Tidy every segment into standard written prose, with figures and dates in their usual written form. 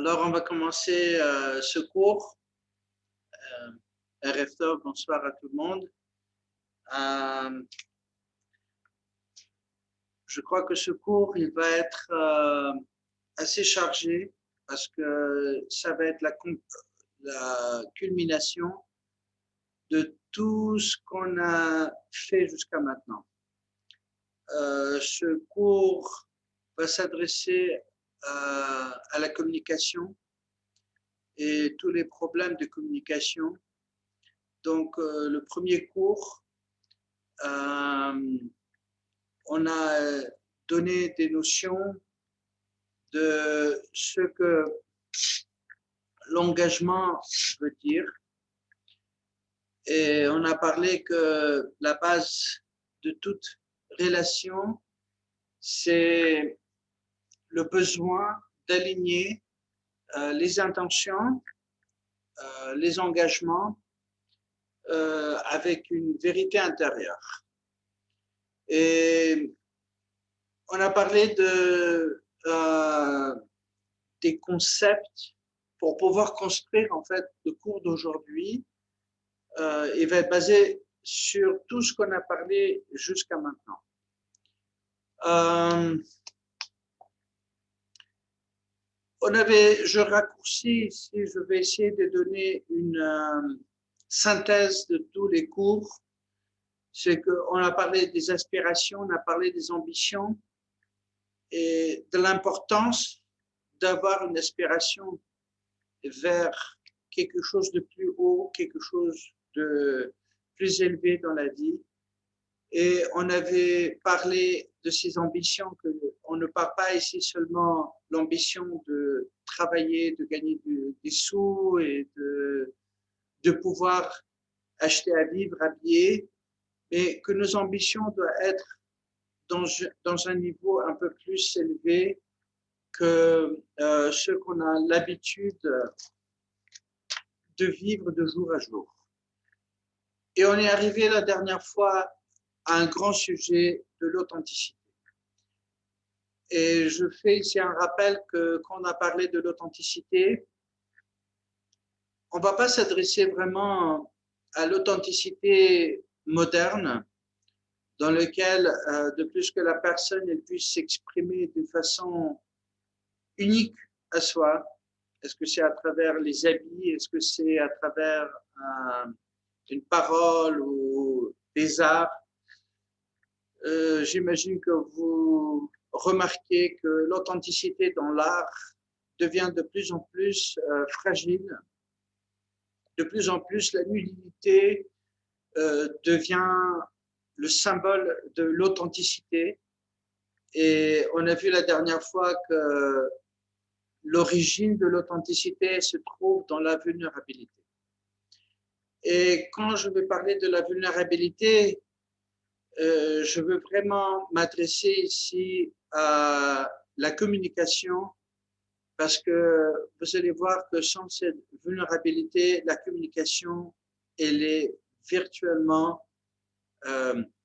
Alors, on va commencer ce cours. Erev Tov, bonsoir à tout le monde. Je crois que ce cours, il va être assez chargé parce que ça va être la culmination de tout ce qu'on a fait jusqu'à maintenant. Ce cours va s'adresser à la communication et tous les problèmes de communication. Donc, le premier cours, on a donné des notions de ce que l'engagement veut dire. Et on a parlé que la base de toute relation, c'est le besoin d'aligner les intentions, les engagements avec une vérité intérieure. Et on a parlé des concepts pour pouvoir construire en fait le cours d'aujourd'hui. Il va être basé sur tout ce qu'on a parlé jusqu'à maintenant. Je raccourcis ici, je vais essayer de donner une synthèse de tous les cours. C'est qu'on a parlé des aspirations, on a parlé des ambitions et de l'importance d'avoir une aspiration vers quelque chose de plus haut, quelque chose de plus élevé dans la vie. Et on avait parlé de ces ambitions, qu'on ne parle pas ici seulement l'ambition de travailler, de gagner des sous et de pouvoir acheter à vivre, habiller, mais que nos ambitions doivent être dans un niveau un peu plus élevé que ce qu'on a l'habitude de vivre de jour à jour. Et on est arrivé la dernière fois à un grand sujet de l'authenticité. Et je fais ici un rappel que quand on a parlé de l'authenticité, on ne va pas s'adresser vraiment à l'authenticité moderne, dans lequel, de plus que la personne elle puisse s'exprimer de façon unique à soi. Est-ce que c'est à travers les habits? Est-ce que c'est à travers une parole ou des arts? J'imagine que vous remarquez que l'authenticité dans l'art devient de plus en plus fragile. De plus en plus, la nullité devient le symbole de l'authenticité. Et on a vu la dernière fois que l'origine de l'authenticité se trouve dans la vulnérabilité. Et quand je vais parler de la vulnérabilité, je veux vraiment m'adresser ici à la communication parce que vous allez voir que sans cette vulnérabilité, la communication, elle est virtuellement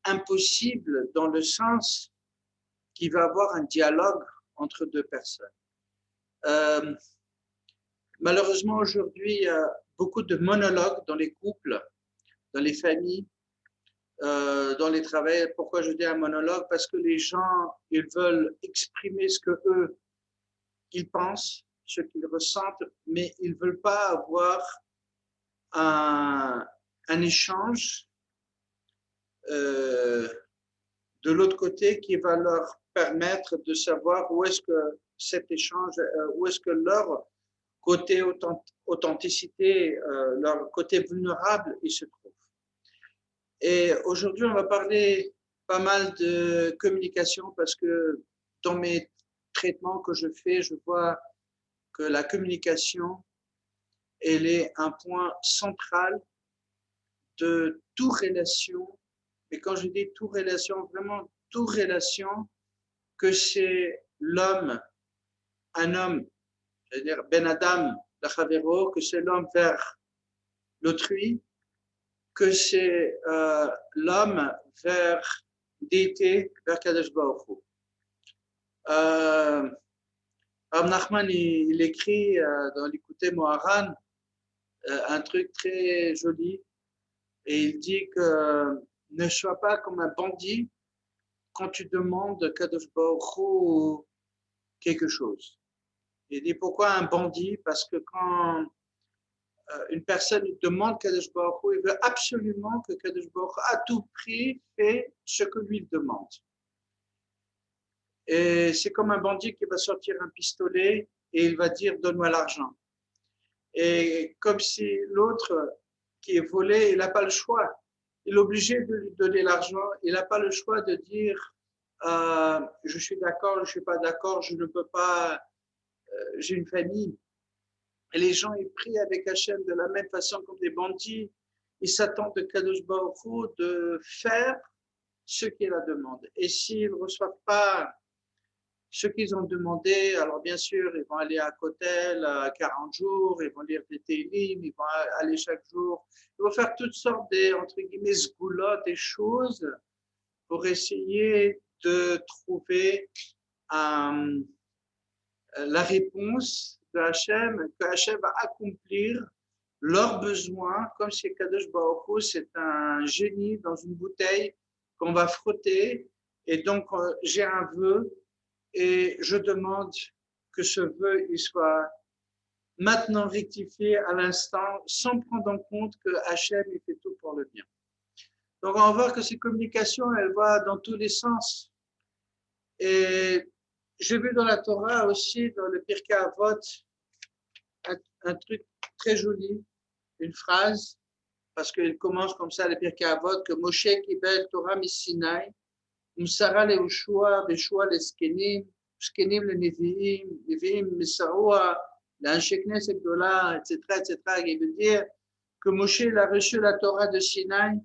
impossible dans le sens qu'il va y avoir un dialogue entre deux personnes. Malheureusement, aujourd'hui, il y a beaucoup de monologues dans les couples, dans les familles, dans les travails. Pourquoi je dis un monologue? Parce que les gens, ils veulent exprimer ce que eux, ils pensent, ce qu'ils ressentent, mais ils ne veulent pas avoir un échange de l'autre côté qui va leur permettre de savoir où est-ce que cet échange, où est-ce que leur côté authenticité, leur côté vulnérable, il se trouve. Et aujourd'hui, on va parler pas mal de communication parce que dans mes traitements que je fais, je vois que la communication, elle est un point central de toute relation. Et quand je dis toute relation, vraiment toute relation, que c'est l'homme, un homme, c'est-à-dire Ben Adam, la Chavero, que c'est l'homme vers l'autrui, que c'est l'homme vers Déité, vers Kadosh Baruch Hu. Rav Nachman, il écrit dans l'Écouté Moharan un truc très joli et il dit que ne sois pas comme un bandit quand tu demandes Kadosh Baruch Hu quelque chose. Il dit pourquoi un bandit? Parce que quand une personne demande Kadosh Baruch Hu, il veut absolument que Kadosh Baruch Hu à tout prix fait ce que lui il demande. Et c'est comme un bandit qui va sortir un pistolet et il va dire donne-moi l'argent. Et comme si l'autre qui est volé, il n'a pas le choix. Il est obligé de lui donner l'argent. Il n'a pas le choix de dire je suis d'accord, je ne suis pas d'accord, je ne peux pas, j'ai une famille. Et les gens, ils prient avec Hachem de la même façon comme des bandits. Ils s'attendent de Kadosh Baruch Hu de faire ce qu'il a demandé. Et s'ils ne reçoivent pas ce qu'ils ont demandé, alors bien sûr, ils vont aller à Kotel à 40 jours, ils vont lire des télim, ils vont aller chaque jour, ils vont faire toutes sortes de, entre guillemets, sgoulottes, des choses pour essayer de trouver la réponse de Hachem, que Hachem va accomplir leurs besoins, comme si Kadosh Baruch Hu, c'est un génie dans une bouteille qu'on va frotter, et donc j'ai un vœu, et je demande que ce vœu il soit maintenant rectifié à l'instant, sans prendre en compte que Hachem il fait tout pour le bien. Donc on va voir que ces communications, elles vont dans tous les sens. Et j'ai vu dans la Torah aussi, dans le Pirkei Avot, un truc très joli, une phrase, parce qu'il commence comme ça, le Pirkei Avot, que Moshe kibel Torah misinaï, Msara leUshua, Veshua leskenim, Shkenim le Nevi'im, Nevi'im Misaroua, l'Anshe Knesset Gdola, etc., etc. Il veut dire que Moshe il a reçu la Torah de Sinaï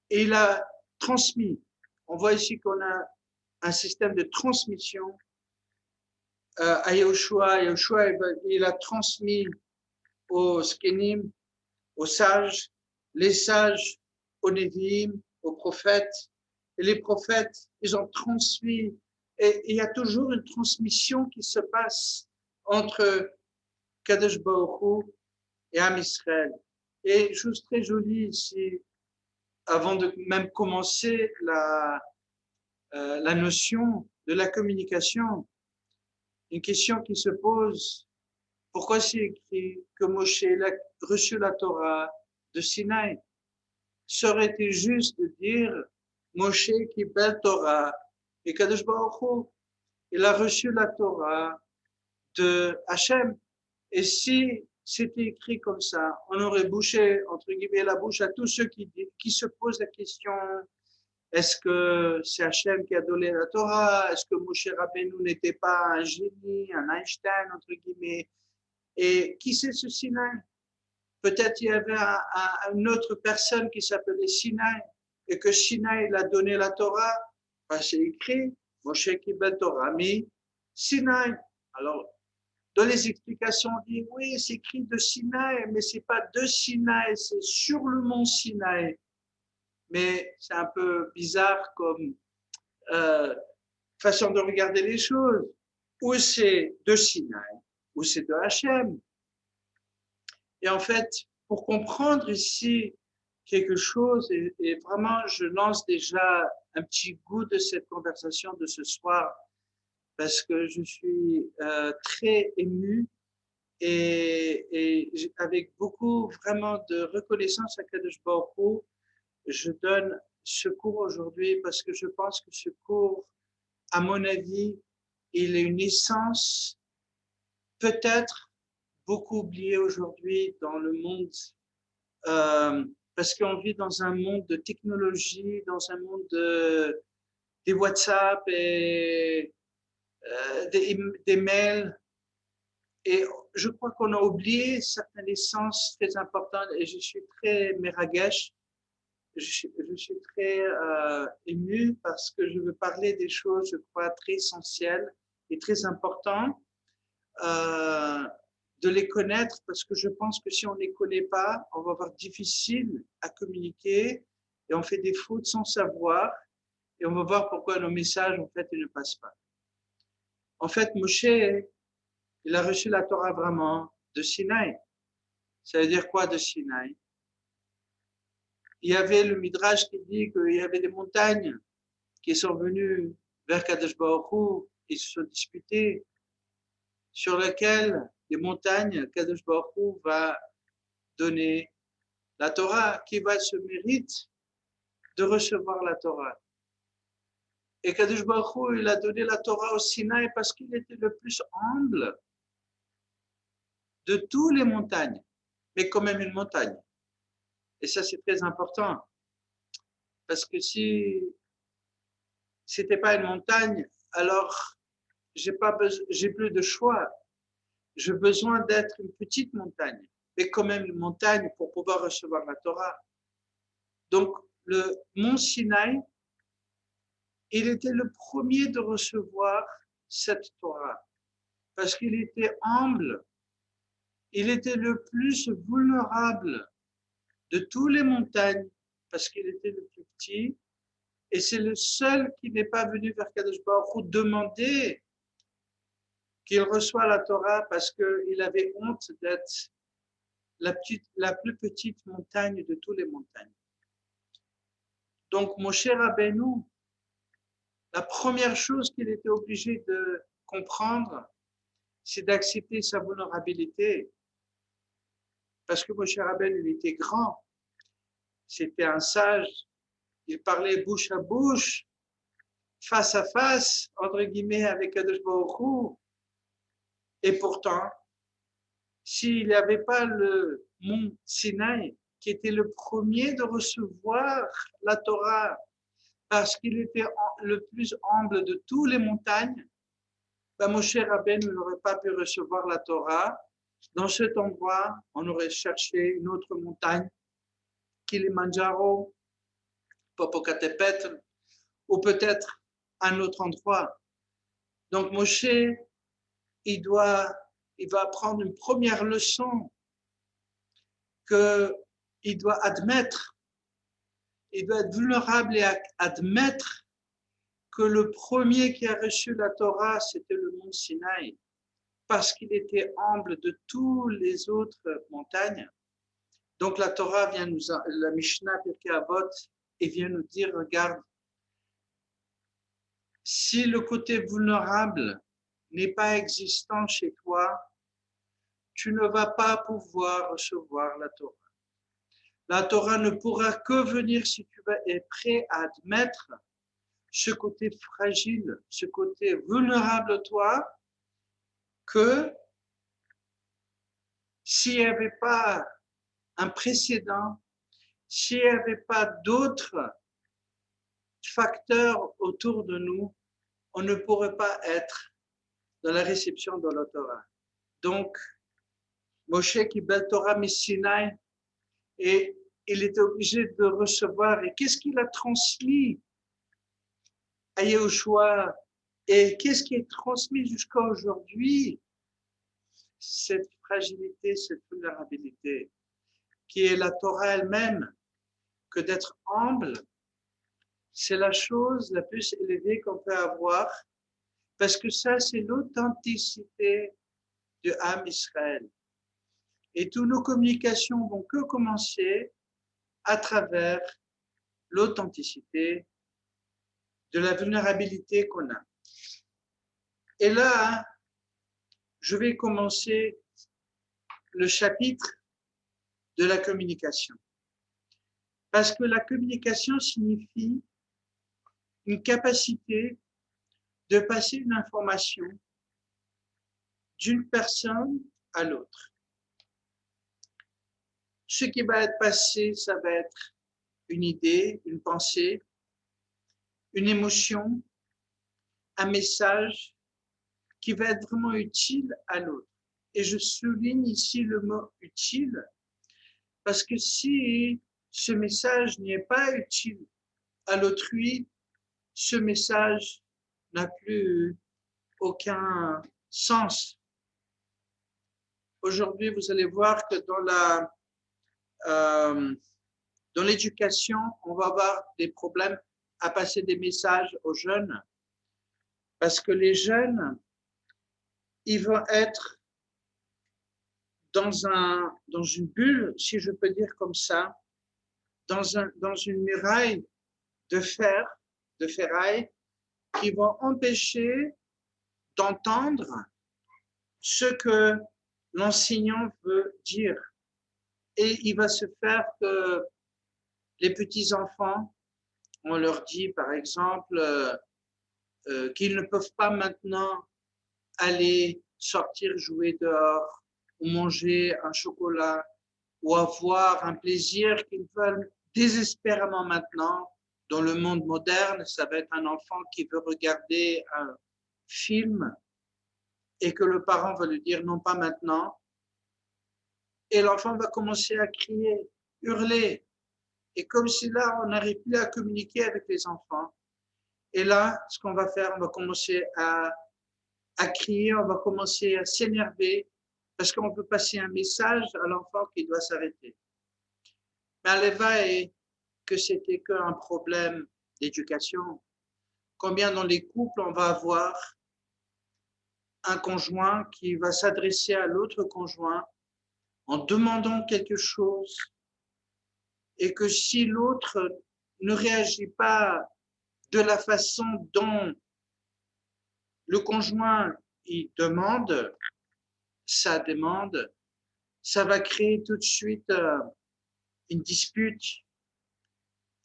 et il a transmis. On voit ici qu'on a un système de transmission à Yahushua. Yahushua, il a transmis aux Skenim, aux sages, les sages aux Nevi'im, aux prophètes. Et les prophètes, ils ont transmis. Et il y a toujours une transmission qui se passe entre Kadosh Baruch Hu et Am Israël. Et chose très jolie ici, avant de même commencer la notion de la communication, une question qui se pose, pourquoi c'est écrit que Moshe a reçu la Torah de Sinaï? Ça aurait été juste de dire Moshe qui belle Torah et Kadosh Baruch Hu, il a reçu la Torah de Hachem. Et si c'était écrit comme ça, on aurait bouché, entre guillemets, la bouche à tous ceux qui se posent la question, est-ce que c'est Hachem qui a donné la Torah? Est-ce que Moshe Rabbeinu n'était pas un génie, un Einstein, entre guillemets? Et qui c'est ce Sinaï? Peut-être il y avait une autre personne qui s'appelait Sinaï et que Sinaï l'a donné la Torah. Ben, c'est écrit, Moshe Kibel Torah, mais Sinaï. Alors, dans les explications, on dit oui, c'est écrit de Sinaï, mais c'est pas de Sinaï, c'est sur le mont Sinaï. Mais c'est un peu bizarre comme façon de regarder les choses. Ou c'est de Sinaï, ou c'est de Hachem. Et en fait, pour comprendre ici quelque chose, et vraiment, je lance déjà un petit goût de cette conversation de ce soir, parce que je suis très ému et avec beaucoup vraiment de reconnaissance à Kadosh Baruch Hu, je donne ce cours aujourd'hui parce que je pense que ce cours, à mon avis, il est une essence peut-être beaucoup oubliée aujourd'hui dans le monde, parce qu'on vit dans un monde de technologie, dans un monde des WhatsApp et des mails. Et je crois qu'on a oublié certaines essences très importantes et je suis très meragesh, je suis très ému parce que je veux parler des choses, je crois, très essentielles et très importantes, de les connaître parce que je pense que si on ne les connaît pas, on va avoir difficile à communiquer et on fait des fautes sans savoir et on va voir pourquoi nos messages, en fait, ils ne passent pas. En fait, Moshe, Il a reçu la Torah vraiment de Sinaï. Ça veut dire quoi de Sinaï? Il y avait le Midrash qui dit qu'il y avait des montagnes qui sont venues vers Kadosh Baruch Hu, ils se sont disputés, sur lesquelles les montagnes, Kadosh Baruch Hu va donner la Torah, qui va se mérite de recevoir la Torah. Et Kadosh Baruch Hu, il a donné la Torah au Sinaï parce qu'il était le plus humble de toutes les montagnes, mais quand même une montagne. Et ça, c'est très important. Parce que si c'était pas une montagne, alors j'ai plus de choix. J'ai besoin d'être une petite montagne, mais quand même une montagne pour pouvoir recevoir la Torah. Donc, le mont Sinaï, il était le premier de recevoir cette Torah. Parce qu'il était humble, il était le plus vulnérable de toutes les montagnes, parce qu'il était le plus petit, et c'est le seul qui n'est pas venu vers Kadosh Baruch Hu demander qu'il reçoit la Torah parce qu'il avait honte d'être la plus petite montagne de toutes les montagnes. Donc, Moshe Rabbeinu, la première chose qu'il était obligé de comprendre, c'est d'accepter sa vulnérabilité. Parce que Moshe Rabbeinu, il était grand, c'était un sage, il parlait bouche à bouche, face à face, entre guillemets, avec Kadosh Baruch Hu. Et pourtant, s'il n'y avait pas le mont Sinaï, qui était le premier de recevoir la Torah, parce qu'il était le plus humble de toutes les montagnes, ben Moshe Rabbeinu n'aurait pas pu recevoir la Torah. Dans cet endroit, on aurait cherché une autre montagne, Kilimanjaro, Popocatépetl, ou peut-être un autre endroit. Donc Moshe, il va apprendre une première leçon qu'il doit admettre, il doit être vulnérable et admettre que le premier qui a reçu la Torah, c'était le mont Sinaï, parce qu'il était humble de toutes les autres montagnes. Donc la Torah vient la Mishnah Pirkei Avot, et vient nous dire, regarde, si le côté vulnérable n'est pas existant chez toi, tu ne vas pas pouvoir recevoir la Torah. La Torah ne pourra que venir si tu es prêt à admettre ce côté fragile, ce côté vulnérable de toi, que s'il n'y avait pas un précédent, s'il n'y avait pas d'autres facteurs autour de nous, on ne pourrait pas être dans la réception de la Torah. Donc, Moshe Kibel Torah Missinaï, et il était obligé de recevoir. Et qu'est-ce qu'il a transmis à Yehoshua? Et qu'est-ce qui est transmis jusqu'à aujourd'hui? Cette fragilité, cette vulnérabilité, qui est la Torah elle-même, que d'être humble, c'est la chose la plus élevée qu'on peut avoir, parce que ça, c'est l'authenticité de Am Israël. Et toutes nos communications vont que commencer à travers l'authenticité de la vulnérabilité qu'on a. Et là, je vais commencer le chapitre de la communication. Parce que la communication signifie une capacité de passer une information d'une personne à l'autre. Ce qui va être passé, ça va être une idée, une pensée, une émotion, un message qui va être vraiment utile à l'autre. Et je souligne ici le mot utile, parce que si ce message n'est pas utile à l'autrui, ce message n'a plus aucun sens. Aujourd'hui, vous allez voir que dans l'éducation, on va avoir des problèmes à passer des messages aux jeunes, parce que les jeunes, ils vont être dans une bulle, si je peux dire comme ça, dans une muraille de fer, de ferraille, qui vont empêcher d'entendre ce que l'enseignant veut dire. Et il va se faire que les petits-enfants, on leur dit par exemple qu'ils ne peuvent pas maintenant aller sortir jouer dehors ou manger un chocolat ou avoir un plaisir qu'ils veulent désespérément maintenant. Dans le monde moderne, ça va être un enfant qui veut regarder un film et que le parent va lui dire non, pas maintenant. Et l'enfant va commencer à crier, hurler. Et comme si là, on n'arrive plus à communiquer avec les enfants. Et là, ce qu'on va faire, on va commencer à crier, on va commencer à s'énerver parce qu'on veut passer un message à l'enfant qui doit s'arrêter. Mais Aleva est que c'était qu'un problème d'éducation. Combien dans les couples on va avoir un conjoint qui va s'adresser à l'autre conjoint en demandant quelque chose et que si l'autre ne réagit pas de la façon dont le conjoint il demande sa demande, ça va créer tout de suite une dispute.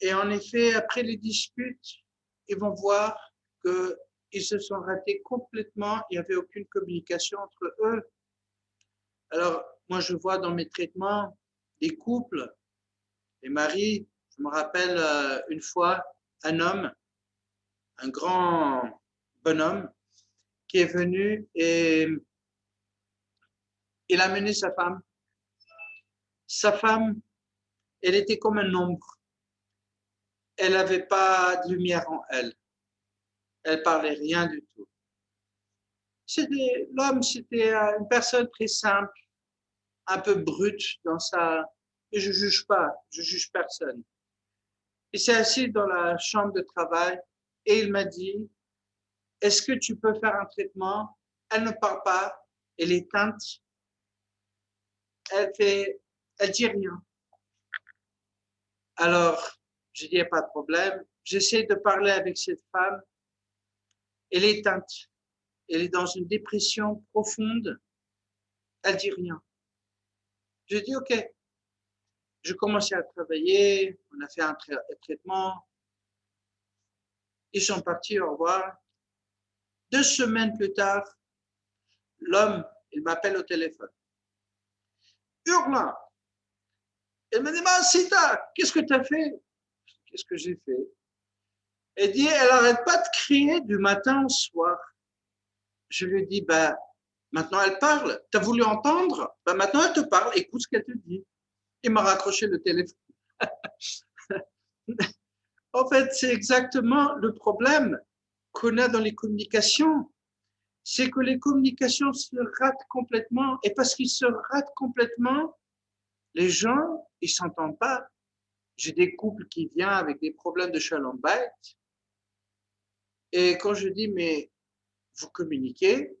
Et en effet, après les disputes, ils vont voir qu'ils se sont ratés complètement, il n'y avait aucune communication entre eux. Alors, moi, je vois dans mes traitements des couples, des maris, je me rappelle une fois un homme, un grand bonhomme, qui est venu et il a amené sa femme. Sa femme, elle était comme un ombre. Elle n'avait pas de lumière en elle. Elle parlait rien du tout. L'homme, c'était une personne très simple, un peu brute dans sa... Et je juge pas, je juge personne. Il s'est assis dans la chambre de travail et il m'a dit, est-ce que tu peux faire un traitement? Elle ne parle pas, elle est teinte, elle dit rien. Alors, je dis, il n'y a pas de problème. J'essaie de parler avec cette femme. Elle est teinte. Elle est dans une dépression profonde. Elle dit rien. Je dis, OK. Je commençais à travailler. On a fait un traitement. Ils sont partis, au revoir. 2 semaines plus tard, l'homme, il m'appelle au téléphone. Hurlant. Il me dit, Sita, qu'est-ce que tu as fait? Qu'est-ce que j'ai fait? Elle dit, elle n'arrête pas de crier du matin au soir. Je lui dis, ben, maintenant elle parle. Tu as voulu entendre? Ben, maintenant elle te parle. Écoute ce qu'elle te dit. Il m'a raccroché le téléphone. En fait, c'est exactement le problème qu'on a dans les communications. C'est que les communications se ratent complètement. Et parce qu'ils se ratent complètement, les gens, ils ne s'entendent pas. J'ai des couples qui viennent avec des problèmes de shalom bayit. Et quand je dis, mais vous communiquez,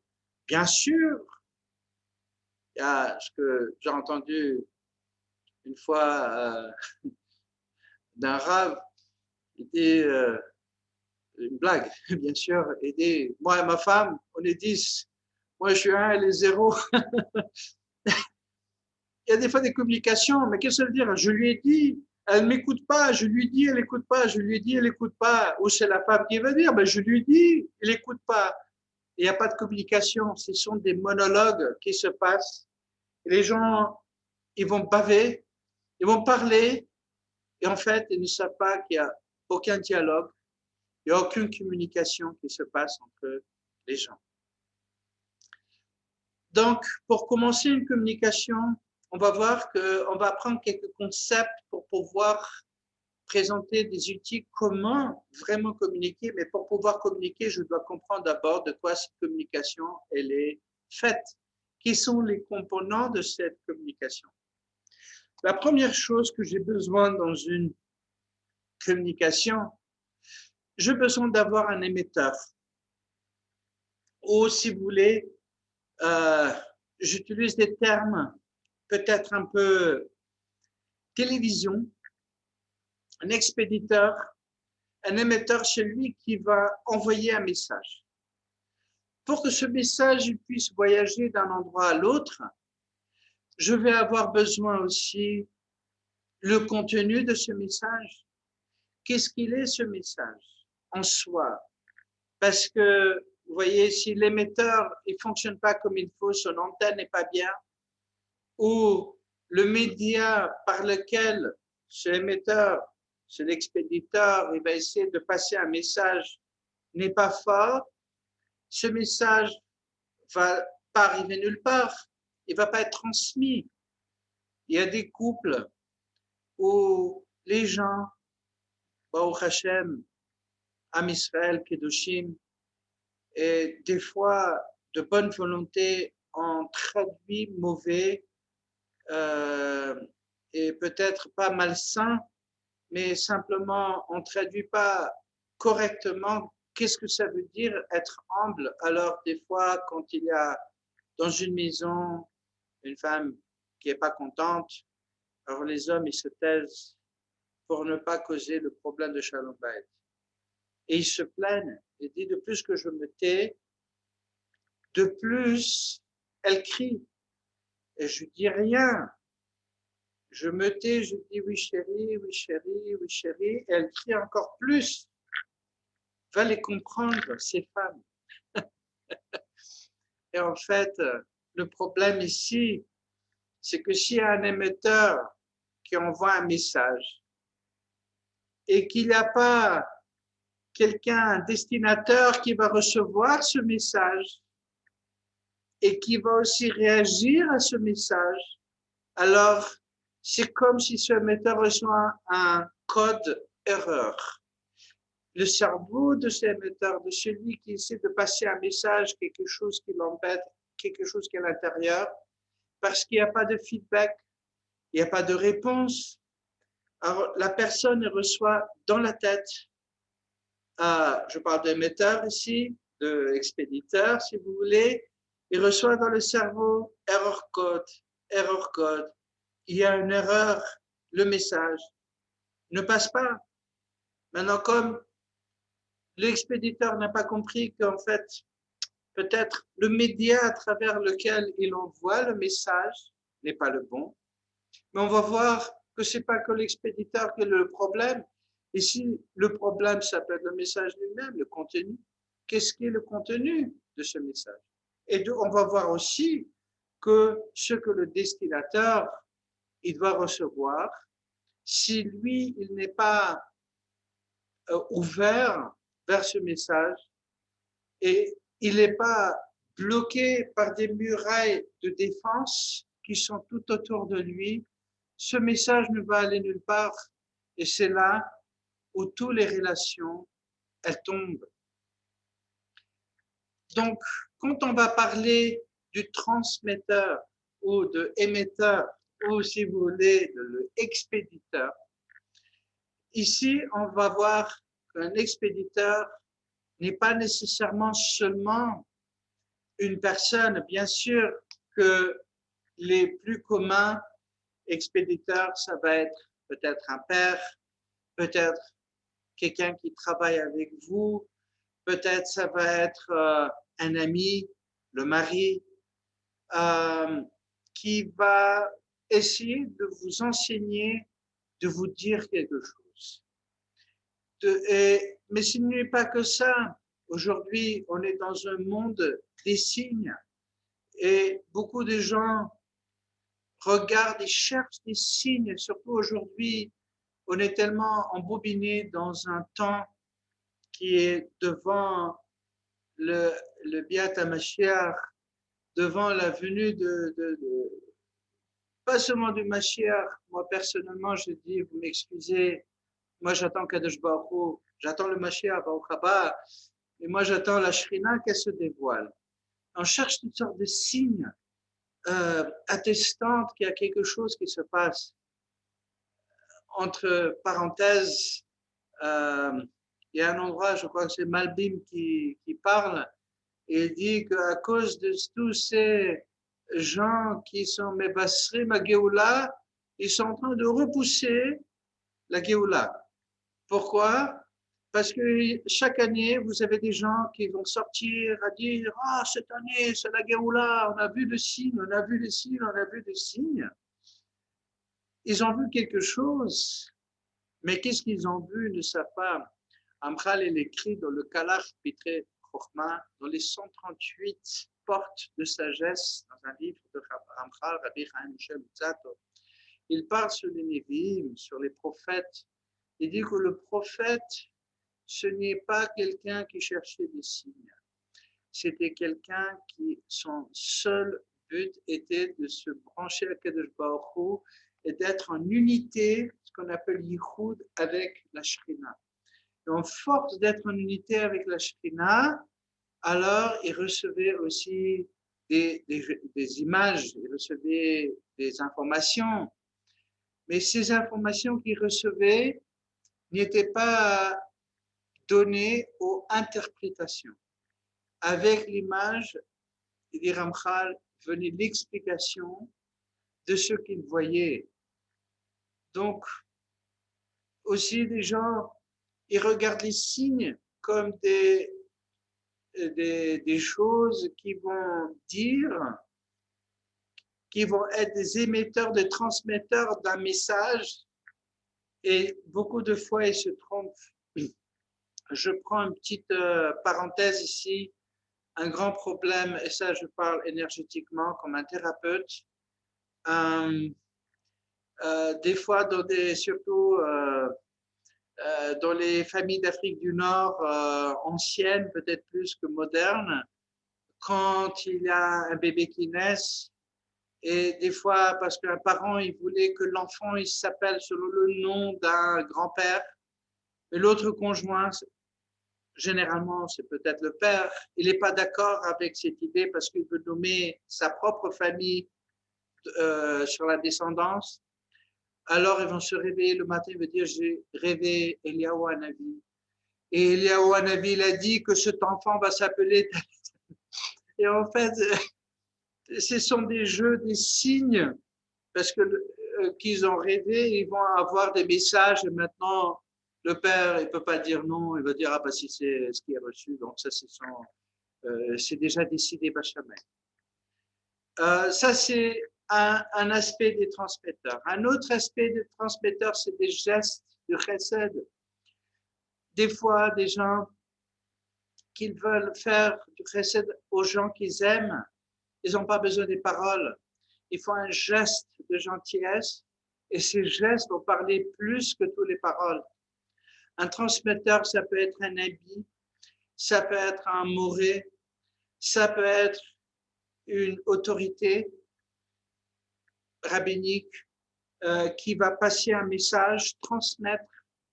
bien sûr. Il y a ce que j'ai entendu une fois d'un rave, il dit une blague, bien sûr, il dit, moi et ma femme, on est 10, moi je suis 1, elle est 0. Il y a des fois des communications, mais qu'est-ce que ça veut dire? Je lui ai dit, elle ne m'écoute pas, je lui dis, elle n'écoute pas, je lui ai dit, elle n'écoute pas. Ou c'est la femme qui va dire, ben, je lui dis, elle n'écoute pas. Il n'y a pas de communication, ce sont des monologues qui se passent. Et les gens, ils vont baver, ils vont parler, et en fait, ils ne savent pas qu'il n'y a aucun dialogue, il n'y a aucune communication qui se passe entre les gens. Donc, pour commencer une communication, on va voir qu'on va apprendre quelques concepts pour pouvoir présenter des outils comment vraiment communiquer. Mais pour pouvoir communiquer, je dois comprendre d'abord de quoi cette communication elle est faite. Quels sont les composants de cette communication? La première chose que j'ai besoin dans une communication, j'ai besoin d'avoir un émetteur. Ou si vous voulez, Euh, J'utilise des termes peut-être un peu télévision, un expéditeur, un émetteur, celui qui va envoyer un message. Pour que ce message puisse voyager d'un endroit à l'autre, je vais avoir besoin aussi le contenu de ce message. Qu'est-ce qu'il est ce message en soi? Parce que, vous voyez, si l'émetteur ne fonctionne pas comme il faut, son antenne n'est pas bien, ou le média par lequel ce émetteur, c'est l'expéditeur, il va essayer de passer un message n'est pas fort, ce message va pas arriver nulle part, il va pas être transmis. Il y a des couples où les gens, Baruch Hashem, Am Israël, Kedoshim, et des fois de bonne volonté ont traduit mauvais et peut-être pas malsain, mais simplement on ne traduit pas correctement qu'est-ce que ça veut dire être humble. Alors des fois, quand il y a dans une maison une femme qui n'est pas contente, alors les hommes ils se taisent pour ne pas causer le problème de Shalom Bayit. Et ils se plaignent et disent de plus que je me tais, de plus elle crie. Et je dis rien. Je me tais, je dis oui chérie, oui chérie, oui chérie. Et elle crie encore plus. Va les comprendre, ces femmes. Et en fait, le problème ici, c'est que s'il y a un émetteur qui envoie un message et qu'il n'y a pas quelqu'un, un destinateur qui va recevoir ce message et qui va aussi réagir à ce message, alors c'est comme si ce émetteur reçoit un code erreur. Le cerveau de cet émetteur, de celui qui essaie de passer un message, quelque chose qui l'embête, quelque chose qui est à l'intérieur, parce qu'il n'y a pas de feedback, il n'y a pas de réponse. Alors la personne reçoit dans la tête, je parle d'émetteur ici, d'expéditeur si vous voulez, il reçoit dans le cerveau error code, error code. Il y a une erreur, le message ne passe pas. Maintenant, comme l'expéditeur n'a pas compris qu'en fait, peut-être le média à travers lequel il envoie le message n'est pas le bon, mais on va voir que c'est pas que l'expéditeur qui est le problème. Ici, le problème, ça peut être le message lui-même, le contenu. Qu'est-ce qui est le contenu de ce message? Et on va voir aussi que ce que le destinateur, il doit recevoir, si lui, il n'est pas ouvert vers ce message et il n'est pas bloqué par des murailles de défense qui sont tout autour de lui, ce message ne va aller nulle part. Et c'est là où toutes les relations, elles tombent. Donc, quand on va parler du transmetteur ou de émetteur, ou si vous voulez, de l'expéditeur, ici, on va voir qu'un expéditeur n'est pas nécessairement seulement une personne. Bien sûr que les plus communs expéditeurs, ça va être peut-être un père, peut-être quelqu'un qui travaille avec vous, peut-être ça va être un ami, le mari, qui va essayer de vous enseigner, de vous dire quelque chose. Mais ce n'est pas que ça. Aujourd'hui, on est dans un monde des signes et beaucoup de gens regardent et cherchent des signes. Surtout aujourd'hui, on est tellement embobiné dans un temps qui est devant le Biat HaMashiach, devant la venue pas seulement du Mashiach. Moi, personnellement, je dis, vous m'excusez, moi, j'attends Kadosh Baruch Hu, j'attends le Mashiach, Baruch Haba, et moi, j'attends la Shrina qu'elle se dévoile. On cherche toutes sortes de signes attestant qu'il y a quelque chose qui se passe. Entre parenthèses, il y a un endroit, je crois que c'est Malbim qui parle, Et il dit qu'à cause de tous ces gens qui sont Mebassri ma Géoula, ils sont en train de repousser la Géoula. Pourquoi? Parce que chaque année, vous avez des gens qui vont sortir à dire « Ah, cette année, c'est la Géoula, on a vu le signe, on a vu les signes, on a vu des signes. » Ils ont vu quelque chose, mais qu'est-ce qu'ils ont vu, ils ne savent pas. Amchal, il écrit dans le Kalach Pitre Chochma, dans les 138 portes de sagesse, dans un livre de Amchal, Rabbi Chaim Moshe Luzzatto. Il parle sur les Nevi'im, sur les prophètes. Il dit que le prophète, ce n'est pas quelqu'un qui cherchait des signes. C'était quelqu'un qui, son seul but était de se brancher à Kadosh Baruch Hu et d'être en unité, ce qu'on appelle Yichud, avec la Shrina. Et en force d'être en unité avec la Shrina, alors il recevait aussi des images, il recevait des informations. Mais ces informations qu'il recevait n'étaient pas données aux interprétations. Avec l'image, il dit Ramchal, venait l'explication de ce qu'il voyait. Donc, aussi des gens, ils regardent les signes comme des choses qui vont dire, qui vont être des émetteurs, des transmetteurs d'un message. Et beaucoup de fois, ils se trompent. Je prends une petite parenthèse ici. Un grand problème, et ça je parle énergétiquement comme un thérapeute, des fois surtout dans les familles d'Afrique du Nord anciennes, peut-être plus que modernes, quand il y a un bébé qui naît, et des fois parce qu'un parent il voulait que l'enfant il s'appelle selon le nom d'un grand-père, et l'autre conjoint, généralement, c'est peut-être le père, il n'est pas d'accord avec cette idée parce qu'il veut nommer sa propre famille sur la descendance. Alors, ils vont se réveiller le matin, ils vont dire, j'ai rêvé Eliyahu Hanavi. Et Eliyahu Hanavi, il a dit que cet enfant va s'appeler... Et en fait, ce sont des jeux, des signes, parce que qu'ils ont rêvé, ils vont avoir des messages, et maintenant, le père, il ne peut pas dire non, il va dire, ah bah si c'est ce qui est reçu, donc ça c'est déjà décidé Bachamel. Ça c'est un aspect des transmetteurs. Un autre aspect des transmetteurs, c'est des gestes de chesed. Des fois, des gens qui veulent faire du chesed aux gens qu'ils aiment, ils n'ont pas besoin des paroles. Ils font un geste de gentillesse et ces gestes vont parler plus que toutes les paroles. Un transmetteur, ça peut être un habit, ça peut être un moré, ça peut être une autorité rabbinique qui va passer un message, transmettre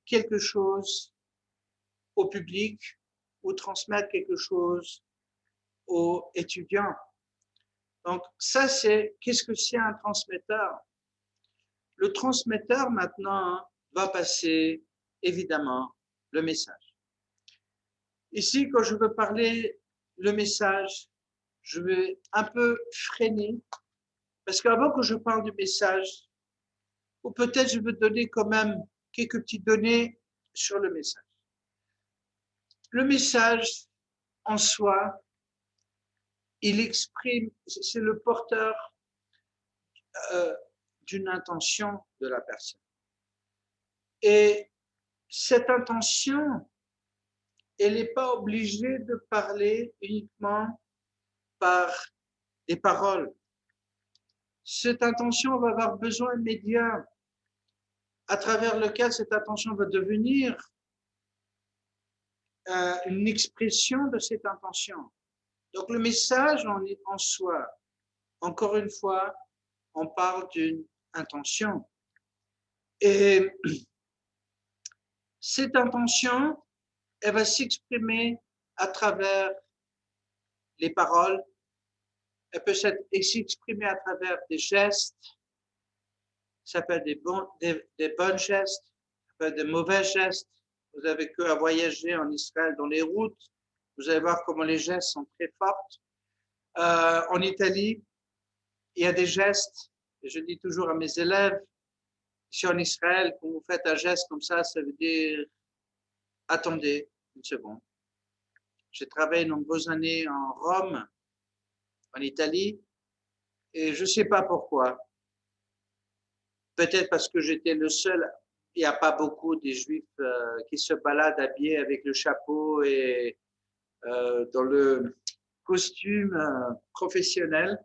quelque chose au public ou transmettre quelque chose aux étudiants. Donc ça, c'est qu'est-ce que c'est un transmetteur? Le transmetteur maintenant va passer évidemment le message. Ici, quand je veux parler le message, je vais un peu freiner parce qu'avant que je parle du message, ou peut-être je veux donner quand même quelques petites données sur le message. Le message en soi, il exprime, c'est le porteur d'une intention de la personne. Et cette intention, elle n'est pas obligée de parler uniquement par des paroles. Cette intention va avoir besoin de médias à travers lequel cette intention va devenir une expression de cette intention. Donc le message en soi, encore une fois, on parle d'une intention. Et cette intention, elle va s'exprimer à travers les paroles, elle peut s'exprimer à travers des gestes, ça peut être des bons gestes, ça peut être des mauvais gestes. Vous avez qu'à voyager en Israël dans les routes, Vous allez voir comment les gestes sont très forts. En Italie, il y a des gestes, et je dis toujours à mes élèves, ici en Israël, quand vous faites un geste comme ça veut dire attendez une seconde. J'ai travaillé de nombreuses années en Rome, en Italie, et je ne sais pas pourquoi. Peut-être parce que j'étais le seul, il n'y a pas beaucoup des Juifs qui se baladent habillés avec le chapeau et dans le costume professionnel.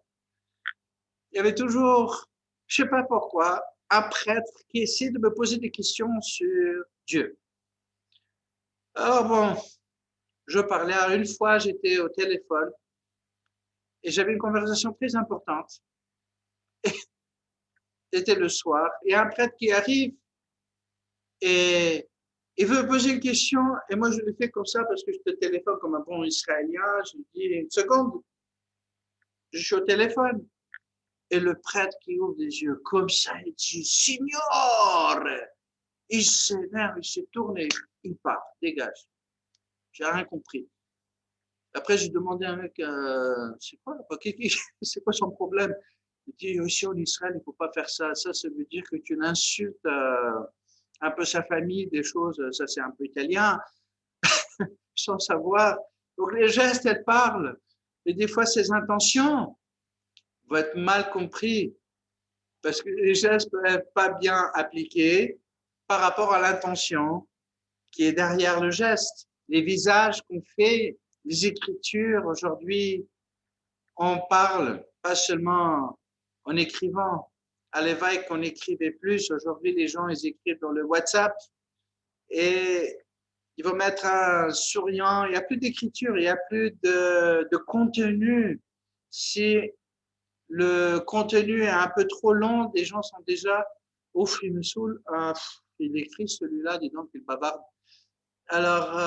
Il y avait toujours, je ne sais pas pourquoi, un prêtre qui essayait de me poser des questions sur Dieu. Alors bon, je parlais. Une fois, j'étais au téléphone et j'avais une conversation très importante. C'était le soir. Et un prêtre qui arrive et il veut me poser une question. Et moi, je le fais comme ça parce que je te téléphone comme un bon Israélien. Je lui dis une seconde, je suis au téléphone. Et le prêtre qui ouvre les yeux comme ça, il dit Signor! Il s'énerve, il s'est tourné, il part, dégage. J'ai rien compris. Après, j'ai demandé à un mec, c'est quoi son problème? Il dit, ici en Israël, il ne faut pas faire ça. Ça veut dire que tu l'insultes un peu sa famille, des choses, ça c'est un peu italien, sans savoir. Donc les gestes, elles parlent. Et des fois, ses intentions vont être mal compris parce que les gestes peuvent être pas bien appliqués par rapport à l'intention qui est derrière le geste. Les visages qu'on fait, les écritures, aujourd'hui, on parle pas seulement en écrivant. À l'évêque, on écrivait plus. Aujourd'hui, les gens, ils écrivent dans le WhatsApp et ils vont mettre un souriant. Il n'y a plus d'écriture, il n'y a plus de contenu. Si le contenu est un peu trop long, des gens sont déjà, ouf, il me saoule. Il écrit celui-là, dis donc, il bavarde. Alors,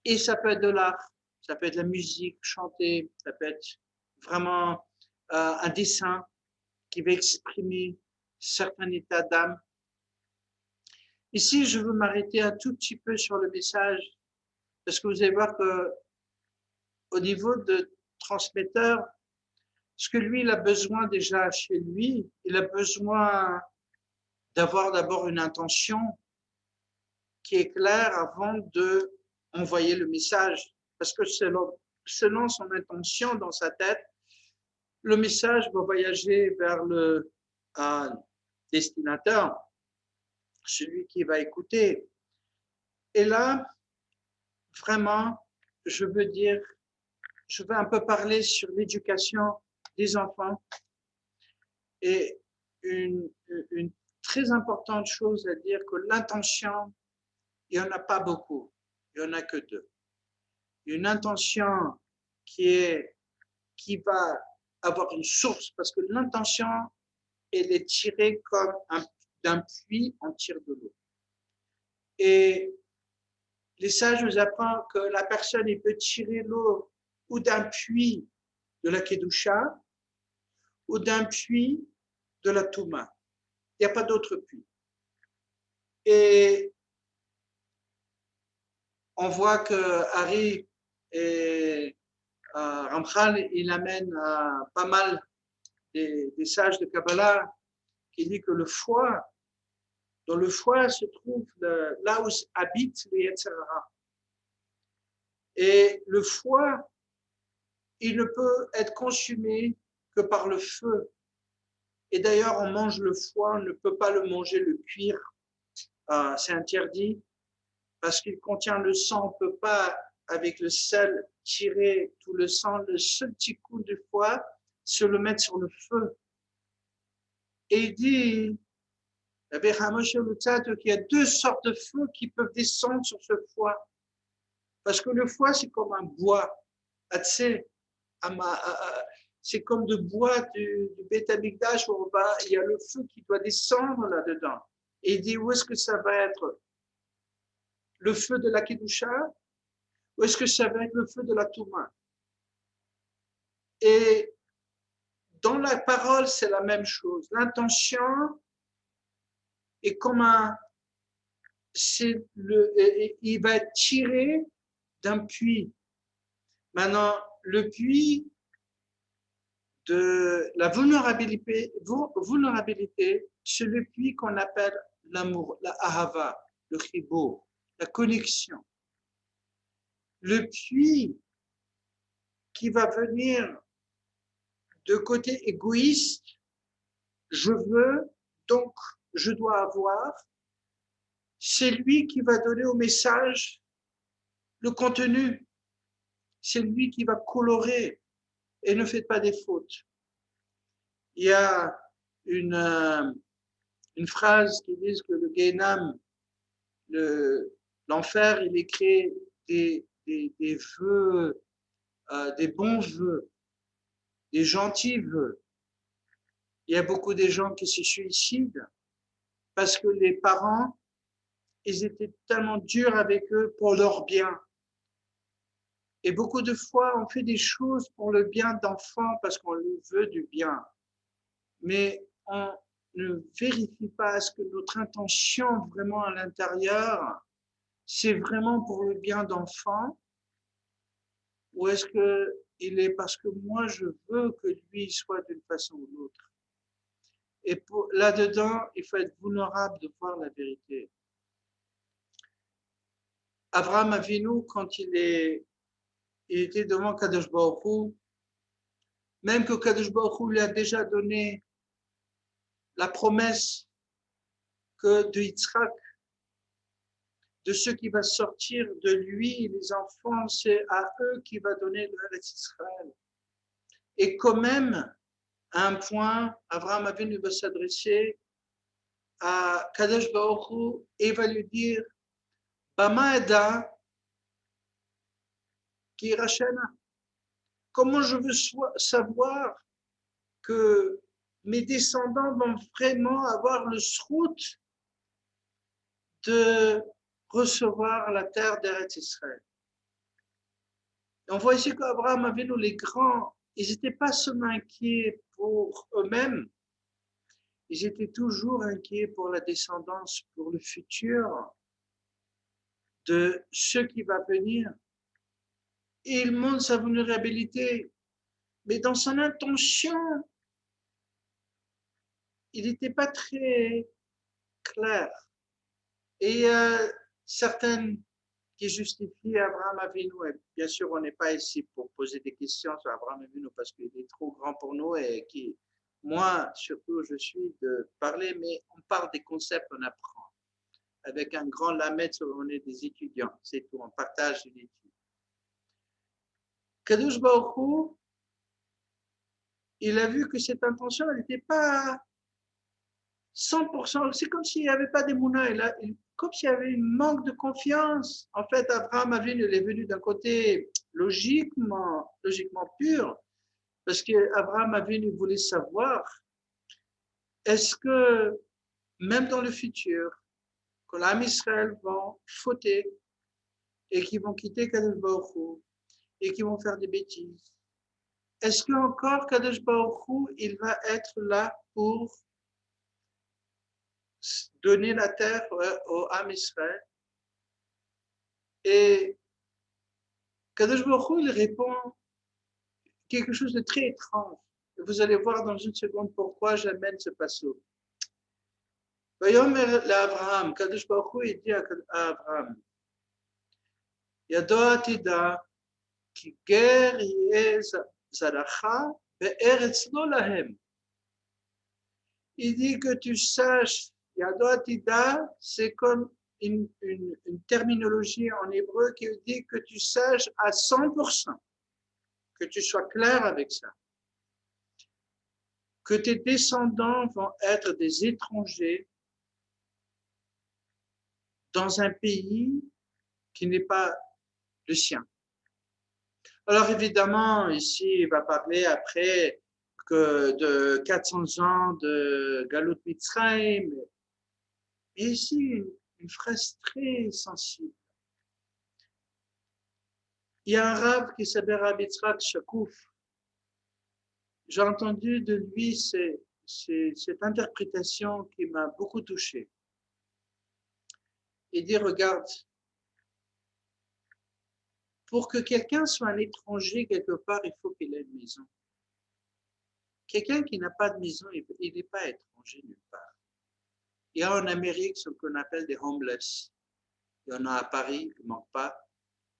et ça peut être de l'art, ça peut être de la musique, chanter, ça peut être vraiment un dessin qui va exprimer certains états d'âme. Ici, je veux m'arrêter un tout petit peu sur le message, parce que vous allez voir que au niveau de transmetteur, ce que lui, il a besoin déjà chez lui, il a besoin d'avoir d'abord une intention qui est claire avant de envoyer le message. Parce que selon son intention dans sa tête, le message va voyager vers le destinataire, celui qui va écouter. Et là, vraiment, je veux un peu parler sur l'éducation des enfants. Et une très importante chose à dire que l'intention, il n'y en a pas beaucoup, il n'y en a que deux. Une intention qui va avoir une source, parce que l'intention, elle est tirée comme d'un puits, on tire de l'eau. Et les sages nous apprennent que la personne il peut tirer l'eau ou d'un puits de la Kedusha ou d'un puits de la Touma. Il n'y a pas d'autre puits. Et on voit que Harry et Ramchal, il amène pas mal des sages de Kabbalah qui dit que le foie, dans le foie se trouve là où habite le Yetzer Hara. Et le foie, il ne peut être consumé que par le feu. Et d'ailleurs, on mange le foie, on ne peut pas le manger, le cuire. C'est interdit parce qu'il contient le sang. On ne peut pas, avec le sel, tirer tout le sang. Le seul petit coup de foie, se le mettre sur le feu. Et il dit, qu'il y a deux sortes de feux qui peuvent descendre sur ce foie. Parce que le foie, c'est comme un bois. C'est comme de bois du Beth Amikdash où il y a le feu qui doit descendre là-dedans. Et il dit, où est-ce que ça va être? Le feu de la Kedusha? Ou est-ce que ça va être le feu de la Touma? Et dans la parole, c'est la même chose. L'intention est comme il va être tiré d'un puits. Maintenant, le puits de la vulnérabilité, c'est le puits qu'on appelle l'amour, la ahava, le chibo, la connexion. Le puits qui va venir de côté égoïste, je veux, donc je dois avoir, c'est lui qui va donner au message le contenu, c'est lui qui va colorer et ne faites pas des fautes. Il y a une phrase qui dit que le Gehinam, l'enfer, il est créé des vœux, des bons vœux, des gentils vœux. Il y a beaucoup de gens qui se suicident parce que les parents, ils étaient tellement durs avec eux pour leur bien. Et beaucoup de fois, on fait des choses pour le bien d'enfants parce qu'on lui veut du bien. Mais on ne vérifie pas est-ce que notre intention vraiment à l'intérieur, c'est vraiment pour le bien d'enfant ou est-ce qu'il est parce que moi je veux que lui soit d'une façon ou l'autre. Et là-dedans, il faut être vulnérable de voir la vérité. Abraham Avinu, quand il était devant Kadosh Baruch Hu, même que Kadosh Baruch Hu lui a déjà donné la promesse que de Yitzhak, de ce qui va sortir de lui, les enfants, c'est à eux qui va donner l'Eretz Israël. Et quand même, à un point, Abraham Avinu va s'adresser à Kadosh Baruch Hu et va lui dire Bama Eda Ki Rachena. Comment je veux savoir que mes descendants vont vraiment avoir le srout de recevoir la terre d'Eretz Israël. Et on voit ici qu'Abraham Avinu, les grands, ils n'étaient pas seulement inquiets pour eux-mêmes, ils étaient toujours inquiets pour la descendance, pour le futur de ce qui va venir. Et il montre sa vulnérabilité, mais dans son intention, il n'était pas très clair. Et il y a certaines qui justifient Abraham Avinu. Et bien sûr, on n'est pas ici pour poser des questions sur Abraham Avinu parce qu'il est trop grand pour nous et qui, moi, surtout, je suis de parler, mais on parle des concepts, on apprend. Avec un grand lamet, on est des étudiants, c'est tout, on partage une étude. Kadosh Baruch Hu, il a vu que cette intention, elle n'était pas 100%, c'est comme s'il n'y avait pas d'émouna, comme s'il y avait un manque de confiance. En fait, Abraham Avinu, il est venu d'un côté logiquement pur, parce qu'Abraham Avinu voulait savoir, est-ce que même dans le futur, quand l'âme Israël vont fauter et qu'ils vont quitter Kadosh Baruch Hu et qu'ils vont faire des bêtises, est-ce qu'encore Kadosh Baruch Hu, il va être là pour donner la terre au âme Israël? Et Kadosh Baruch Hu, il répond quelque chose de très étrange. Et vous allez voir dans une seconde pourquoi j'amène ce passage. Vayomer l'Abraham, Kadosh Baruch Hu, il dit à Abraham, Yado atida ki ger yeh zaracha ve'eretz lo lahem. Il dit que tu saches, Yado atida, c'est comme une terminologie en hébreu qui dit que tu saches à 100%, que tu sois clair avec ça, que tes descendants vont être des étrangers dans un pays qui n'est pas le sien. Alors évidemment, ici, il va parler après que de 400 ans de Galut Mitzrayim, mais ici, une phrase très sensible. Il y a un rave qui s'appelle Rav Yitzhak Shakouf. J'ai entendu de lui cette interprétation qui m'a beaucoup touché. Il dit, regarde, Pour que quelqu'un soit un étranger quelque part, il faut qu'il ait une maison. Quelqu'un qui n'a pas de maison, il n'est pas étranger nulle part. Il y a en Amérique ce qu'on appelle des homeless. Il y en a à Paris, il ne manque pas.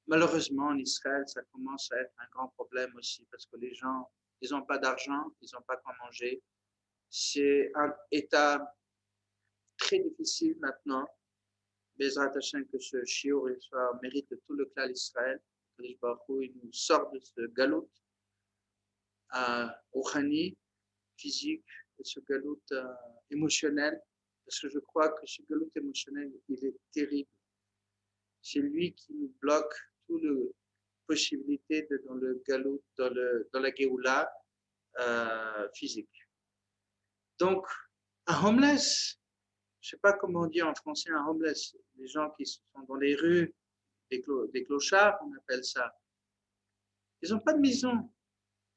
Malheureusement, en Israël, ça commence à être un grand problème aussi parce que les gens, ils n'ont pas d'argent, ils n'ont pas quoi manger. C'est un état très difficile maintenant. Bezrat Hashem, que ce shiur soit mérite de tout le clan d'Israël. Il nous sort de ce galout rouhani, physique, de ce galout émotionnel, parce que je crois que ce galout émotionnel, il est terrible. C'est lui qui nous bloque toutes les possibilités dans le galout, dans la Géoula physique. Donc, un homeless, je ne sais pas comment on dit en français un homeless, les gens qui sont dans les rues, des clochards, on appelle ça. Ils n'ont pas de maison.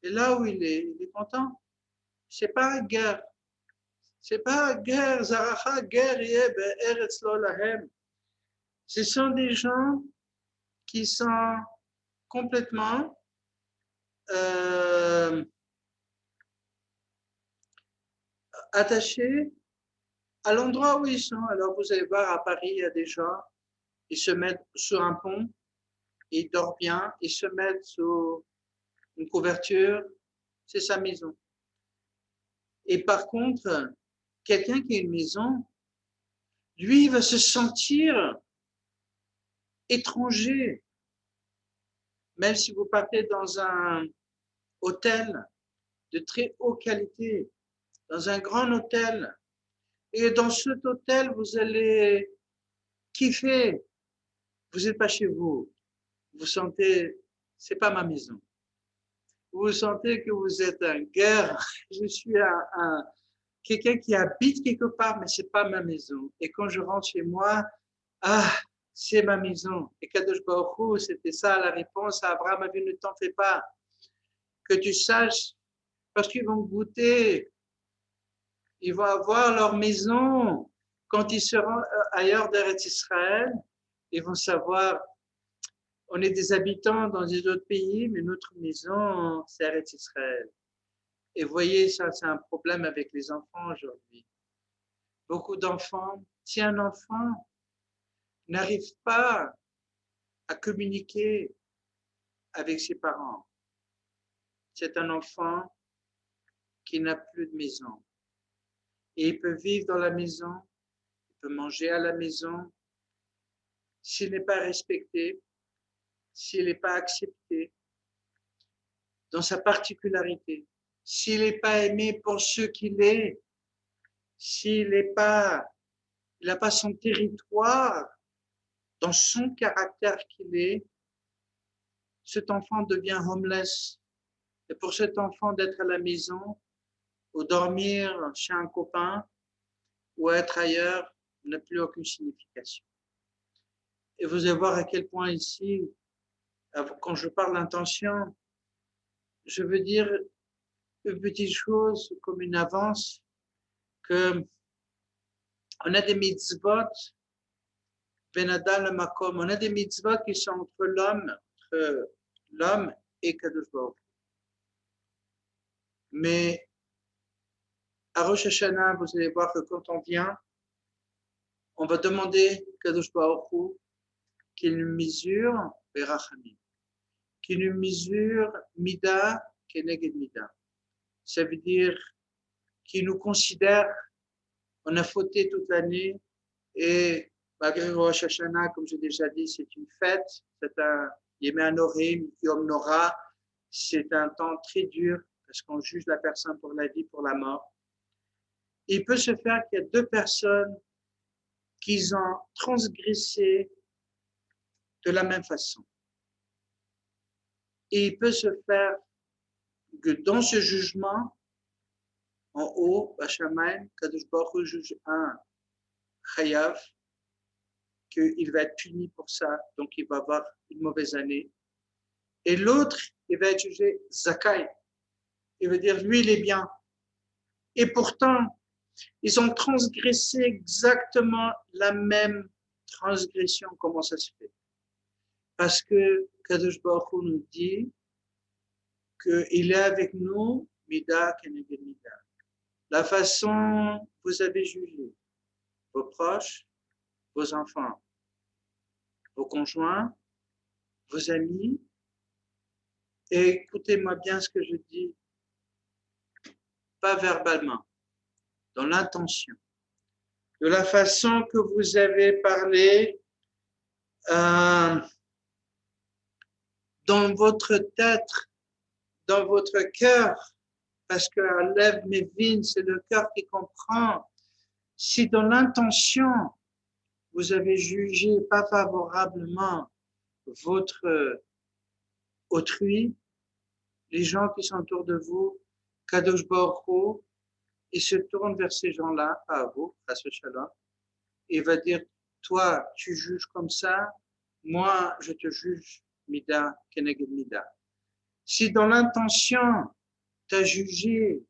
Et là où il est content. C'est pas guerre. C'est pas guerre. Zaracha guerre eretz lo lahem. Ce sont des gens qui sont complètement attachés à l'endroit où ils sont. Alors vous allez voir à Paris, il y a des gens, ils se mettent sur un pont, ils dorment bien, ils se mettent sous une couverture, c'est sa maison. Et par contre, quelqu'un qui a une maison, lui, il va se sentir étranger. Même si vous partez dans un hôtel de très haute qualité, dans un grand hôtel, et dans cet hôtel, vous allez kiffer. Vous n'êtes pas chez vous. Vous sentez, c'est pas ma maison. Vous sentez que vous êtes en guerre. Je suis quelqu'un qui habite quelque part, mais c'est pas ma maison. Et quand je rentre chez moi, c'est ma maison. Et Kadosh Baruch Hu, c'était ça la réponse à Abraham a dit, ne t'en fais pas. Que tu saches, parce qu'ils vont goûter, ils vont avoir leur maison. Quand ils seront ailleurs d'Eretz Israël, ils vont savoir, on est des habitants dans des autres pays, mais notre maison, c'est Eretz Israël. Et vous voyez, ça, c'est un problème avec les enfants aujourd'hui. Beaucoup d'enfants, si un enfant n'arrive pas à communiquer avec ses parents, c'est un enfant qui n'a plus de maison. Et il peut vivre dans la maison, il peut manger à la maison. S'il n'est pas respecté, s'il n'est pas accepté dans sa particularité, s'il n'est pas aimé pour ce qu'il est, s'il n'a pas son territoire dans son caractère qu'il est, cet enfant devient homeless. Et pour cet enfant d'être à la maison ou dormir chez un copain ou être ailleurs n'a plus aucune signification. Et vous allez voir à quel point ici, quand je parle d'intention, je veux dire une petite chose comme une avance, que on a des mitzvot, ben adam le makom, on a des mitzvot qui sont entre l'homme et Kadosh Baruch. Mais à Rosh Hashanah, vous allez voir que quand on vient, on va demander Kadosh Baruch Hu qu'il nous mesure berachamim, qu'il nous mesure mida keneged mida. Ça veut dire qu'il nous considère, on a fauté toute l'année et malgré Rosh Hashanah, comme j'ai déjà dit, c'est une fête, c'est un Yemei Hanorim, Yom Nora, c'est un temps très dur parce qu'on juge la personne pour la vie, pour la mort. Et il peut se faire qu'il y a deux personnes qui ont transgressé de la même façon. Et il peut se faire que dans ce jugement, en haut, Bachamaim, Kadosh Baruch Hu juge un chayav, qu'il va être puni pour ça, donc il va avoir une mauvaise année. Et l'autre, il va être jugé zakai. Il veut dire, lui, il est bien. Et pourtant, ils ont transgressé exactement la même transgression. Comment ça se fait? Parce que Kadosh Baruch Hu nous dit qu'il est avec nous, Mida Keneged Mida. La façon dont vous avez jugé vos proches, vos enfants, vos conjoints, vos amis, et écoutez-moi bien ce que je dis, pas verbalement, dans l'intention, de la façon que vous avez parlé dans votre tête, dans votre cœur, parce que Lev Mevin, c'est le cœur qui comprend. Si dans l'intention, vous avez jugé pas favorablement votre autrui, les gens qui sont autour de vous, Kadosh Baruch Hu, il se tourne vers ces gens-là, pas à vous, à ce shalom, et il va dire, toi, tu juges comme ça, moi, je te juge Mida Keneged Mida. Si dans l'intention, tu as jugé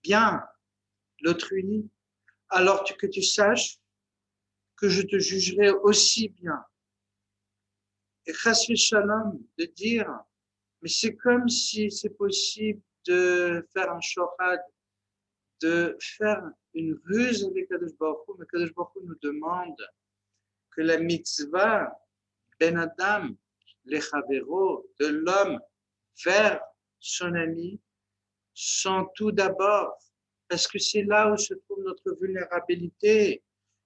bien l'autrui, alors que tu saches que je te jugerai aussi bien. Et chas v'shalom, de dire, mais c'est comme si c'est possible de faire un shohad, de faire une ruse avec Kadosh Baruch Hu, mais Kadosh Baruch Hu nous demande que la mitzvah, ben Adam, lechavero, de l'homme vers son ami, sont tout d'abord, parce que c'est là où se trouve notre vulnérabilité.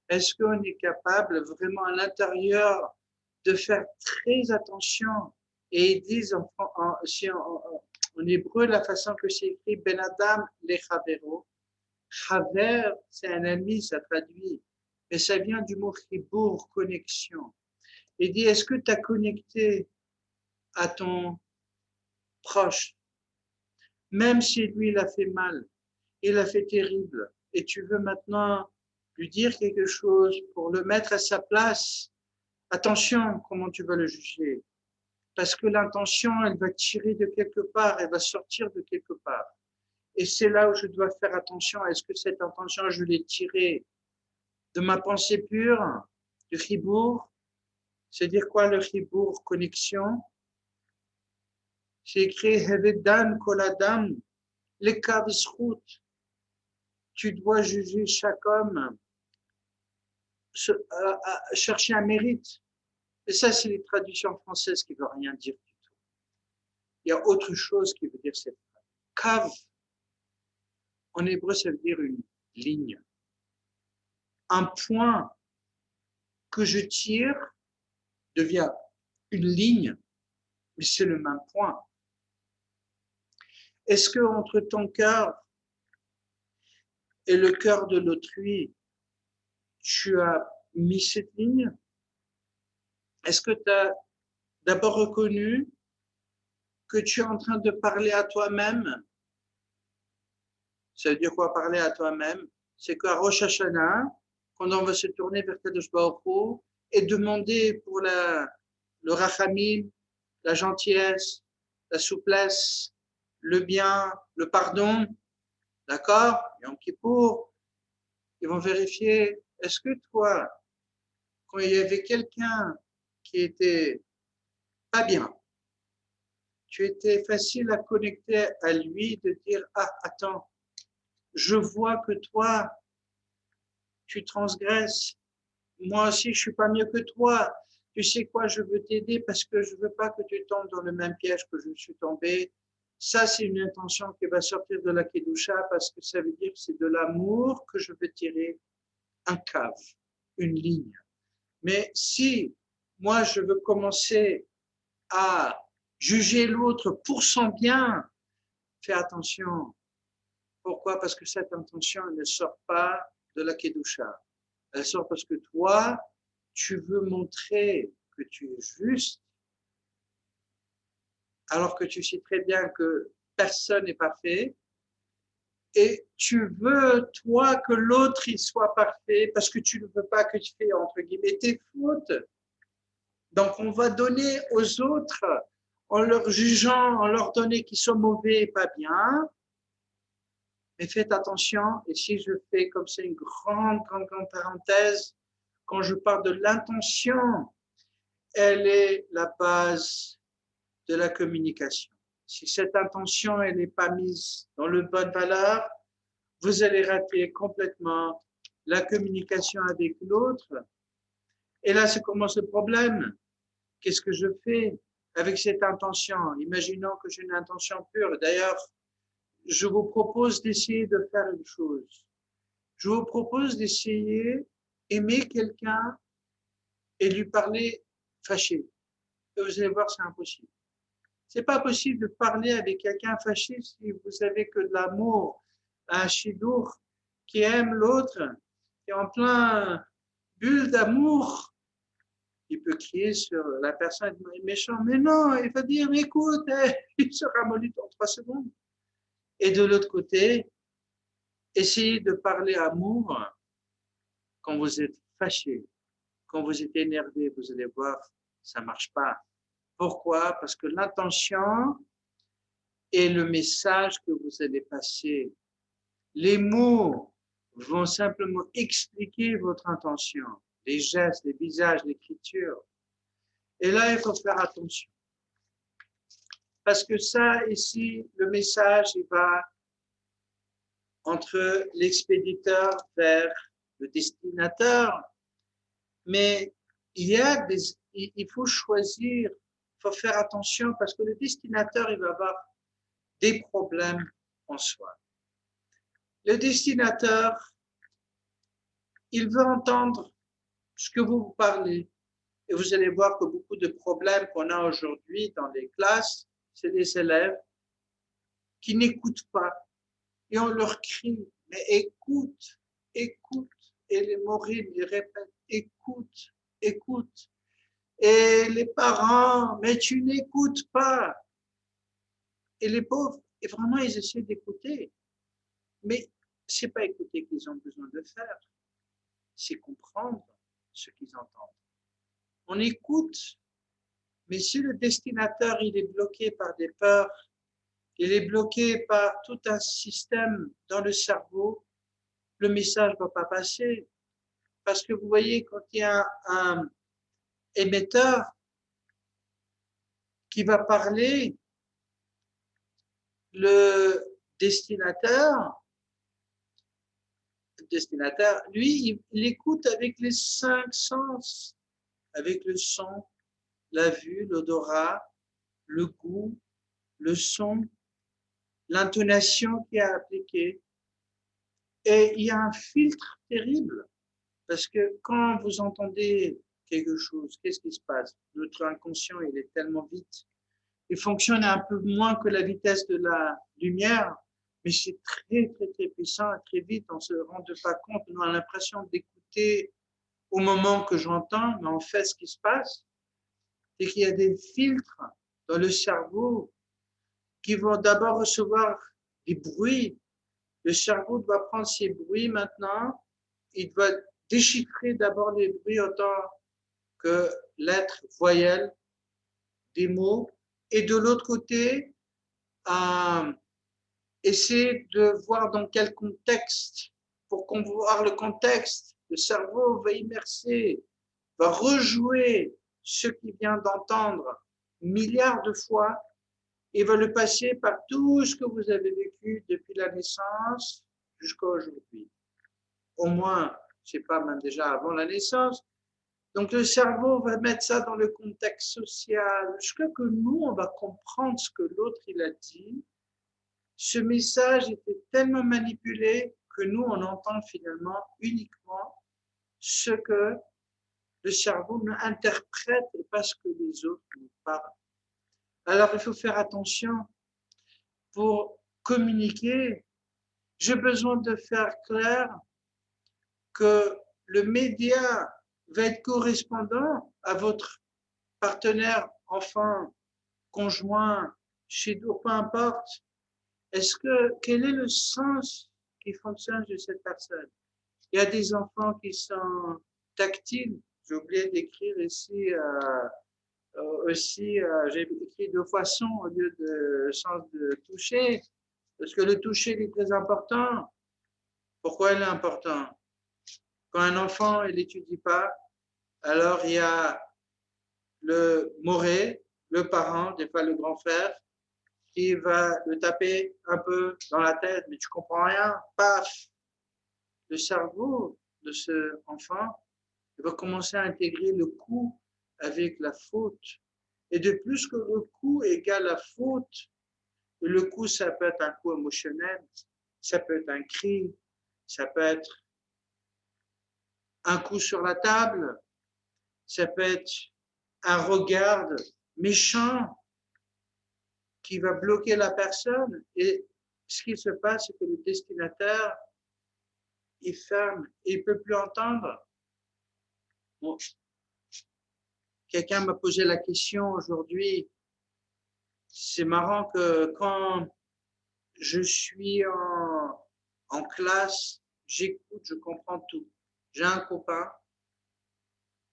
Est-ce qu'on est capable vraiment à l'intérieur de faire très attention? Et ils disent en hébreu, la façon que c'est écrit, Ben Adam lechavero. Chaver, c'est un ami, ça traduit. Mais ça vient du mot chibour, connexion. Il dit, est-ce que tu as connecté à ton proche, même si lui, il a fait mal, il a fait terrible, et tu veux maintenant lui dire quelque chose pour le mettre à sa place, attention comment tu vas le juger. Parce que l'intention, elle va tirer de quelque part, elle va sortir de quelque part. Et c'est là où je dois faire attention. Est-ce que cette intention, je l'ai tirée de ma pensée pure, du chibour? C'est dire quoi le chibour? Connexion. C'est écrit Hevedan Koladam, les kavizchut. Tu dois juger chaque homme, chercher un mérite. Et ça, c'est les traductions françaises qui ne veulent rien dire du tout. Il y a autre chose qui veut dire cette phrase. Kav, en hébreu, ça veut dire une ligne. Un point que je tire devient une ligne, mais c'est le même point. Est-ce que entre ton cœur et le cœur de l'autrui, tu as mis cette ligne? Est-ce que tu as d'abord reconnu que tu es en train de parler à toi-même? Ça veut dire quoi parler à toi-même? C'est qu'à Rosh Hashanah, quand on va se tourner vers Kadosh Baruch Hu et demander pour le rachamim, la gentillesse, la souplesse, le bien, le pardon, d'accord? Yom Kippour, ils vont vérifier, est-ce que toi, quand il y avait quelqu'un qui était pas bien, tu étais facile à connecter à lui, de dire, ah, attends, je vois que toi, tu transgresses. Moi aussi, je suis pas mieux que toi. Tu sais quoi, je veux t'aider parce que je veux pas que tu tombes dans le même piège que je suis tombé. Ça, c'est une intention qui va sortir de la Kedusha parce que ça veut dire que c'est de l'amour que je veux tirer un cave, une ligne. Mais si moi, je veux commencer à juger l'autre pour son bien, fais attention. Pourquoi? Parce que cette intention elle ne sort pas de la Kedusha. Elle sort parce que toi, tu veux montrer que tu es juste, alors que tu sais très bien que personne n'est parfait, et tu veux, toi, que l'autre il soit parfait, parce que tu ne veux pas que tu fais, entre guillemets, tes fautes. Donc, on va donner aux autres, en leur jugeant, en leur donnant qu'ils sont mauvais et pas bien. Mais faites attention, et si je fais comme c'est une grande parenthèse, quand je parle de l'intention, elle est la base de la communication. Si cette intention elle n'est pas mise dans le bonne valeur, vous allez rater complètement la communication avec l'autre. Et là, c'est commence le problème. Qu'est-ce que je fais avec cette intention? Imaginons que j'ai une intention pure. D'ailleurs, je vous propose d'essayer de faire une chose. Je vous propose d'essayer d'aimer quelqu'un et lui parler fâché. Et vous allez voir, c'est impossible. C'est pas possible de parler avec quelqu'un fâché si vous avez que de l'amour, un chidour qui aime l'autre, qui est en plein bulle d'amour. Il peut crier sur la personne méchant, mais non, il va dire, mais écoute, il se ramollit en 3 secondes. Et de l'autre côté, essayez de parler amour quand vous êtes fâché, quand vous êtes énervé, vous allez voir, ça marche pas. Pourquoi? Parce que l'intention et le message que vous allez passer, les mots vont simplement expliquer votre intention, les gestes, les visages, l'écriture. Et là, il faut faire attention. Parce que ça, ici, le message, il va entre l'expéditeur vers le destinateur. Mais il faut choisir, il faut faire attention parce que le destinateur, il va avoir des problèmes en soi. Le destinateur, il veut entendre ce que vous parlez. Et vous allez voir que beaucoup de problèmes qu'on a aujourd'hui dans les classes, c'est des élèves qui n'écoutent pas. Et on leur crie, mais écoute, écoute. Et les mourides, ils répètent, écoute, écoute. Et les parents, mais tu n'écoutes pas. Et les pauvres, et vraiment, ils essaient d'écouter. Mais c'est pas écouter qu'ils ont besoin de faire, c'est comprendre ce qu'ils entendent. On écoute, mais si le destinateur, il est bloqué par des peurs, il est bloqué par tout un système dans le cerveau, le message ne va pas passer. Parce que vous voyez, quand il y a un émetteur qui va parler, le destinataire, lui, il écoute avec les 5 sens, avec le son, la vue, l'odorat, le goût, le son, l'intonation qui est appliquée. Et il y a un filtre terrible, parce que quand vous entendez quelque chose, qu'est-ce qui se passe? Notre inconscient, il est tellement vite. Il fonctionne un peu moins que la vitesse de la lumière, mais c'est très, très, très puissant et très vite. On ne se rend pas compte. On a l'impression d'écouter au moment que j'entends, mais en fait, ce qui se passe, c'est qu'il y a des filtres dans le cerveau qui vont d'abord recevoir des bruits. Le cerveau doit prendre ces bruits maintenant. Il doit déchiffrer d'abord les bruits autant que lettres, voyelles, des mots. Et de l'autre côté, essayer de voir dans quel contexte, pour qu'on voit le contexte, le cerveau va immerser, va rejouer ce qu'il vient d'entendre milliards de fois et va le passer par tout ce que vous avez vécu depuis la naissance jusqu'à aujourd'hui. Au moins, je ne sais pas, même déjà avant la naissance. Donc le cerveau va mettre ça dans le contexte social, jusqu'à que nous, on va comprendre ce que l'autre il a dit. Ce message était tellement manipulé que nous, on entend finalement uniquement ce que le cerveau nous interprète et pas ce que les autres nous parlent. Alors, il faut faire attention pour communiquer. J'ai besoin de faire clair que le média va être correspondant à votre partenaire, enfant, conjoint, chez nous, peu importe. Quel est le sens qui fonctionne de cette personne? Il y a des enfants qui sont tactiles. J'ai oublié d'écrire ici aussi, j'ai écrit 2 fois son au lieu de sens de toucher, parce que le toucher est très important. Pourquoi il est important? Quand un enfant il n'étudie pas, alors il y a le moré, le parent, des fois le grand frère, qui va le taper un peu dans la tête, mais tu comprends rien, paf, le cerveau de ce enfant va commencer à intégrer le coup avec la faute. Et de plus que le coup égale la faute, et le coup, ça peut être un coup émotionnel, ça peut être un cri, ça peut être un coup sur la table, ça peut être un regard méchant qui va bloquer la personne. Et ce qui se passe, c'est que le destinataire, il ferme, il ne peut plus entendre. Bon, quelqu'un m'a posé la question aujourd'hui. C'est marrant que quand je suis en classe, j'écoute, je comprends tout. J'ai un copain,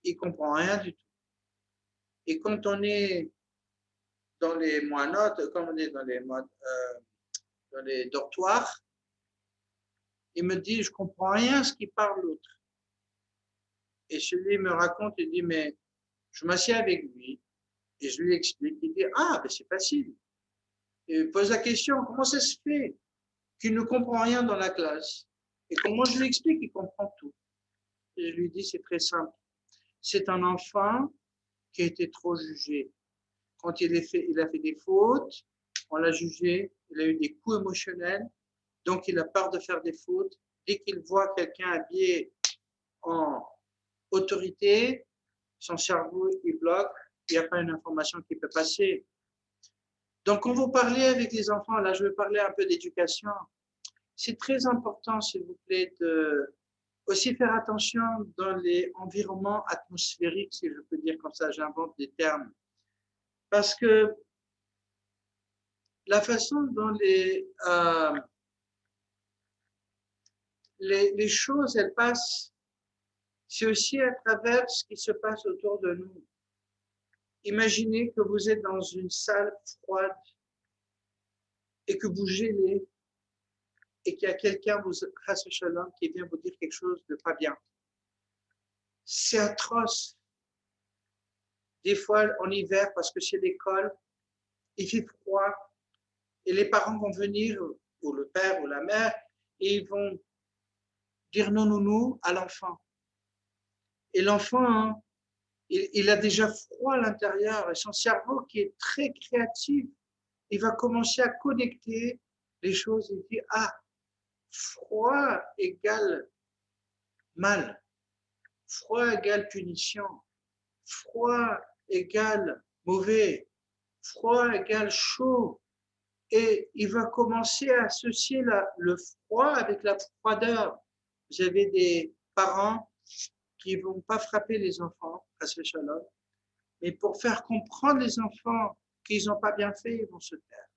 il ne comprend rien du tout. Et quand on est dans les moinotes, quand on est dans les dortoirs, il me dit, je ne comprends rien à ce qu'il parle l'autre. Et celui me raconte, il dit, mais je m'assieds avec lui et je lui explique. Il dit, ah, ben c'est facile. Et il pose la question, comment ça se fait qu'il ne comprend rien dans la classe? Et comment je lui explique, il comprend tout. Et je lui dis, c'est très simple. C'est un enfant qui a été trop jugé. Quand il a fait des fautes, on l'a jugé, il a eu des coups émotionnels, donc il a peur de faire des fautes. Dès qu'il voit quelqu'un habillé en autorité, son cerveau, il bloque, il n'y a pas une information qui peut passer. Donc, quand vous parlez avec les enfants, là, je vais parler un peu d'éducation. C'est très important, s'il vous plaît, de aussi faire attention dans les environnements atmosphériques, si je peux dire comme ça, j'invente des termes. Parce que la façon dont les choses, elles passent, c'est aussi à travers ce qui se passe autour de nous. Imaginez que vous êtes dans une salle froide et que vous gélez et qu'il y a quelqu'un, qui vient vous dire quelque chose de pas bien. C'est atroce. Des fois, en hiver, parce que c'est l'école, il fait froid et les parents vont venir, ou le père ou la mère, et ils vont dire non, non, non à l'enfant. Et l'enfant, hein, il a déjà froid à l'intérieur et son cerveau qui est très créatif, il va commencer à connecter les choses et dire, ah, froid égale mal, froid égale punition, froid égale mauvais, froid égale chaud. Et il va commencer à associer le froid avec la froideur. Vous avez des parents qui ne vont pas frapper les enfants, à ce shalom, mais pour faire comprendre les enfants qu'ils n'ont pas bien fait, ils vont se taire.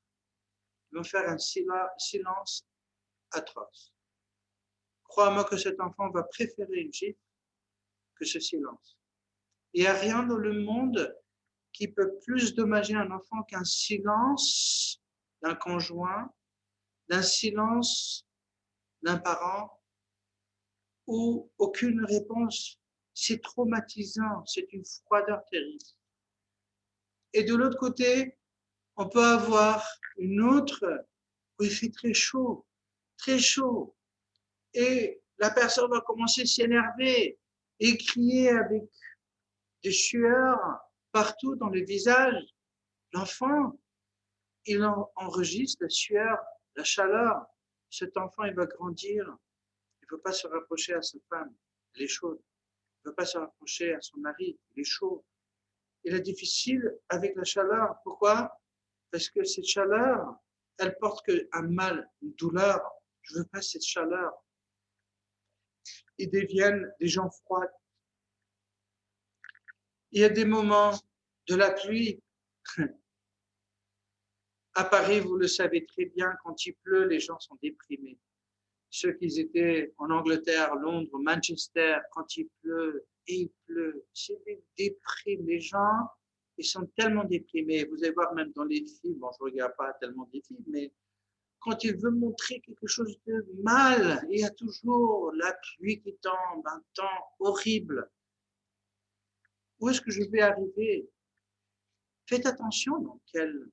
Ils vont faire un silence atroce. Crois-moi que cet enfant va préférer une gifle que ce silence. Il n'y a rien dans le monde qui peut plus dommager un enfant qu'un silence d'un conjoint, d'un silence d'un parent ou aucune réponse. C'est traumatisant, c'est une froideur terrible. Et de l'autre côté, on peut avoir une autre où il fait très chaud, et la personne va commencer à s'énerver et crier avec des sueurs partout dans le visage. L'enfant, il enregistre la sueur, la chaleur. Cet enfant, il va grandir. Il ne veut pas se rapprocher à sa femme, elle est chaude. Il ne veut pas se rapprocher à son mari, il est chaud. Il est difficile avec la chaleur. Pourquoi? Parce que cette chaleur, elle porte un mal, une douleur. Je ne veux pas cette chaleur. Ils deviennent des gens froids. Il y a des moments de la pluie. À Paris, vous le savez très bien, quand il pleut, les gens sont déprimés. Ceux qui étaient en Angleterre, Londres, Manchester, quand il pleut, et il pleut, c'est des déprimes. Les gens, ils sont tellement déprimés. Vous allez voir même dans les films, bon, je ne regarde pas tellement des films, mais quand il veut montrer quelque chose de mal, il y a toujours la pluie qui tombe, un temps horrible. Où est-ce que je vais arriver? Faites attention dans quel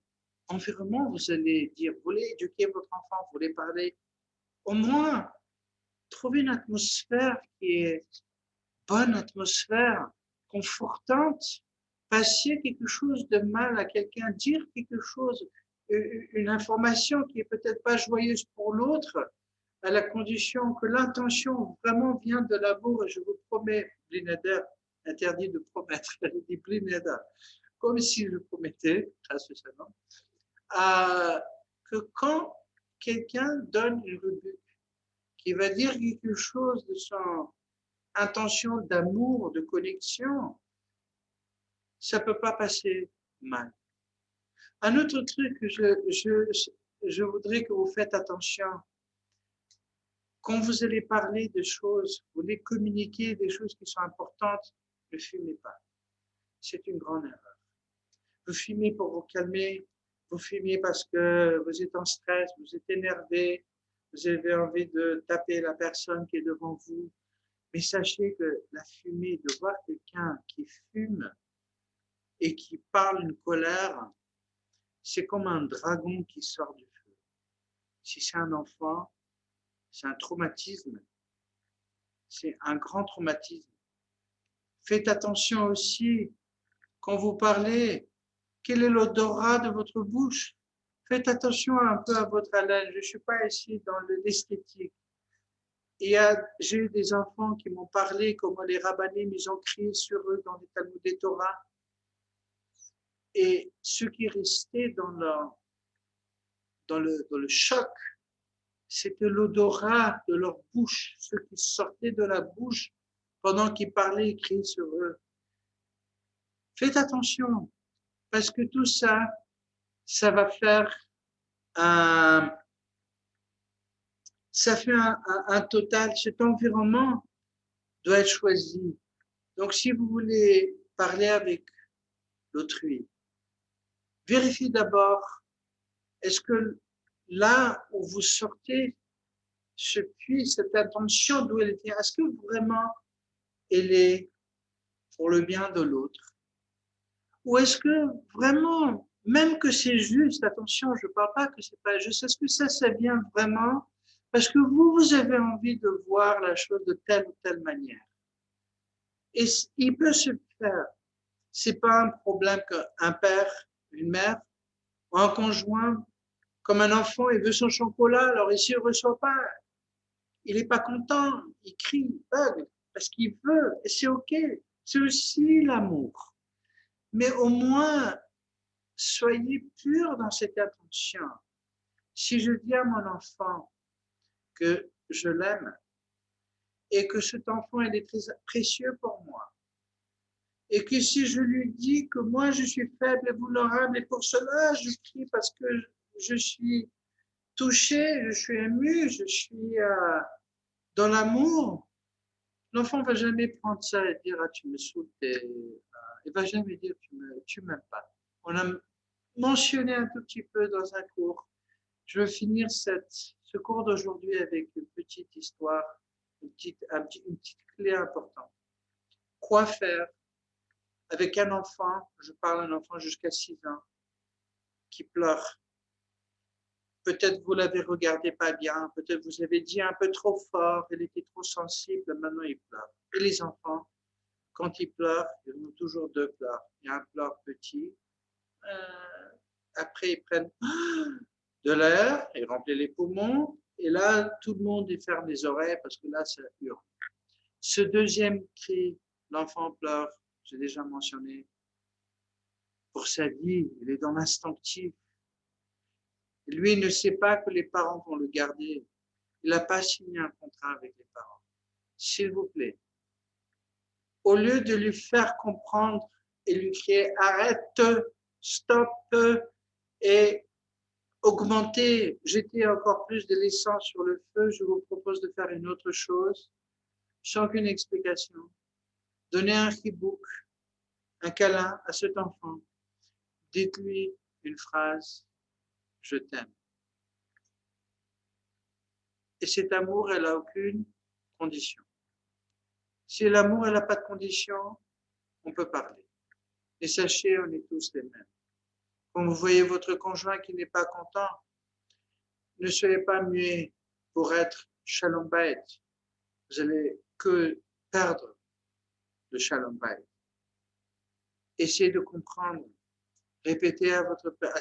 environnement vous allez dire. Vous voulez éduquer votre enfant, vous voulez parler. Au moins, trouvez une atmosphère qui est bonne atmosphère, confortante. Passer quelque chose de mal à quelqu'un, dire quelque chose, une information qui est peut-être pas joyeuse pour l'autre, à la condition que l'intention vraiment vient de l'amour. Et je vous promets, Blineder, interdit de promettre, elle dit Blineder, comme si je promettais, que quand quelqu'un donne une rubrique qui va dire quelque chose de son intention d'amour, de connexion, ça ne peut pas passer mal. Un autre truc que je voudrais que vous faites attention, quand vous allez parler de choses, vous voulez communiquer des choses qui sont importantes, ne fumez pas. C'est une grande erreur. Vous fumez pour vous calmer, vous fumez parce que vous êtes en stress, vous êtes énervé, vous avez envie de taper la personne qui est devant vous. Mais sachez que la fumée, de voir quelqu'un qui fume et qui parle une colère, c'est comme un dragon qui sort du feu. Si c'est un enfant, c'est un traumatisme, c'est un grand traumatisme. Faites attention aussi, quand vous parlez, quel est l'odorat de votre bouche? Faites attention un peu à votre haleine. Je ne suis pas ici dans l'esthétique. J'ai eu des enfants qui m'ont parlé comment les rabbinim, ils ont crié sur eux dans les Talmudei Torah. Et ce qui restait dans le choc, c'était l'odorat de leur bouche, ce qui sortait de la bouche pendant qu'ils parlaient et criaient sur eux. Faites attention, parce que tout ça, ça va faire ça fait un total. Cet environnement doit être choisi. Donc, si vous voulez parler avec l'autrui, vérifiez d'abord, est-ce que là où vous sortez ce puits, cette intention d'où elle vient, est-ce que vraiment elle est pour le bien de l'autre? Ou est-ce que vraiment, même que c'est juste, attention, je ne parle pas que c'est pas juste, est-ce que ça vient vraiment parce que vous avez envie de voir la chose de telle ou telle manière? Et il peut se faire. C'est pas un problème qu'un père, une mère, ou un conjoint, comme un enfant, il veut son chocolat, alors il ne reçoit pas, il n'est pas content, il crie, il bug, parce qu'il veut, et c'est OK. C'est aussi l'amour. Mais au moins, soyez purs dans cette attention. Si je dis à mon enfant que je l'aime et que cet enfant il est très précieux pour moi, et que si je lui dis que moi je suis faible et vulnérable, et pour cela je crie parce que je suis touché, je suis ému, je suis dans l'amour, l'enfant ne va jamais prendre ça et dire ah, tu me saoules, il ne va jamais dire tu m'aimes pas. On a mentionné un tout petit peu dans un cours. Je veux finir ce cours d'aujourd'hui avec une petite histoire, une petite clé importante. Quoi faire avec un enfant, je parle d'un enfant jusqu'à 6 ans, qui pleure? Peut-être vous l'avez regardé pas bien, peut-être vous avez dit un peu trop fort, il était trop sensible, maintenant il pleure. Et les enfants, quand ils pleurent, ils ont toujours deux pleurs. Il y a un pleur petit, après ils prennent de l'air, ils remplissent les poumons, et là, tout le monde y ferme les oreilles parce que là, ça hurle. Ce deuxième cri, l'enfant pleure, j'ai déjà mentionné, pour sa vie, il est dans l'instinctif. Lui, il ne sait pas que les parents vont le garder. Il n'a pas signé un contrat avec les parents. S'il vous plaît, au lieu de lui faire comprendre et lui crier arrête, stop et augmenter, jeter encore plus de l'essence sur le feu, je vous propose de faire une autre chose, sans aucune explication. Donner un chibouk, un câlin à cet enfant. Dites-lui une phrase, je t'aime. Et cet amour, elle n'a aucune condition. Si l'amour, elle n'a pas de condition, on peut parler. Et sachez, on est tous les mêmes. Quand vous voyez votre conjoint qui n'est pas content, ne soyez pas muet pour être shalom bayit. Vous allez que perdre le shalom bayit. Essayez de comprendre. Répétez à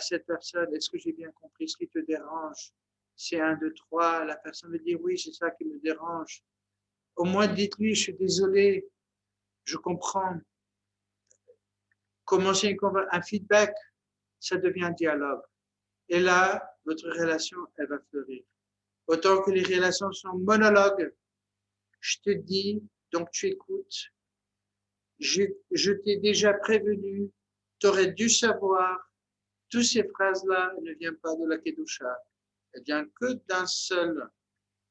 cette personne, est-ce que j'ai bien compris ce qui te dérange? C'est 1, 2, 3. La personne va dire oui, c'est ça qui me dérange. Au moins, dites-lui, je suis désolé, je comprends. Commencez un feedback, ça devient un dialogue. Et là, votre relation, elle va fleurir. Autant que les relations sont monologues, je te dis, donc tu écoutes. Je t'ai déjà prévenu, tu aurais dû savoir, toutes ces phrases-là ne viennent pas de la Kedusha. Elles viennent que d'un seul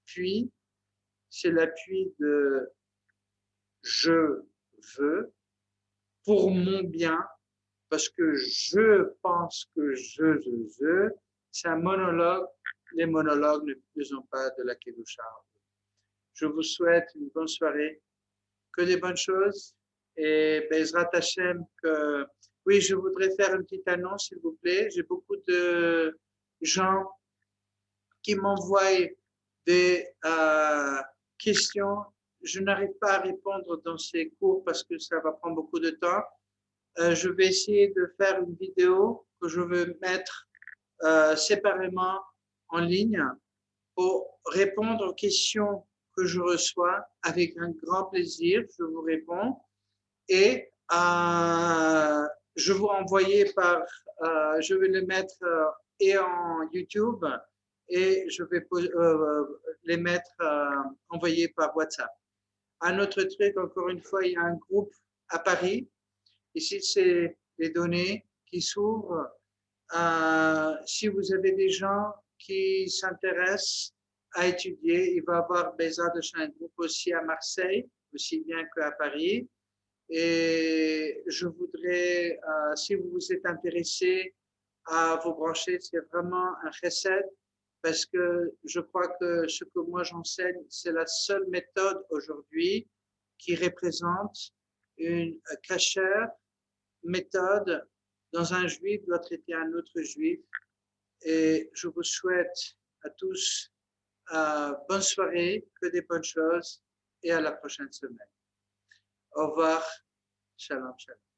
puits, c'est l'appui de je veux pour mon bien, parce que je pense que c'est un monologue. Les monologues ne sont pas de la Kedusha. Je vous souhaite une bonne soirée, que des bonnes choses. Et Bezrat Hashem, oui, je voudrais faire une petite annonce, s'il vous plaît. J'ai beaucoup de gens qui m'envoient des questions. Je n'arrive pas à répondre dans ces cours parce que ça va prendre beaucoup de temps. Je vais essayer de faire une vidéo que je veux mettre séparément en ligne pour répondre aux questions que je reçois avec un grand plaisir. Je vous réponds et je vous envoyer je vais le mettre et en YouTube et je vais les mettre envoyés par WhatsApp. Un autre truc, encore une fois, il y a un groupe à Paris. Ici, c'est les données qui s'ouvrent. Si vous avez des gens qui s'intéressent à étudier, il va y avoir Bézard de un groupe aussi à Marseille, aussi bien qu'à Paris. Et je voudrais, si vous vous êtes intéressé à vous brancher, c'est vraiment un chesed, parce que je crois que ce que moi j'enseigne, c'est la seule méthode aujourd'hui qui représente une cachère méthode dans un juif doit traiter un autre juif. Et je vous souhaite à tous bonne soirée, que des bonnes choses et à la prochaine semaine. Au revoir. Shalom, shalom.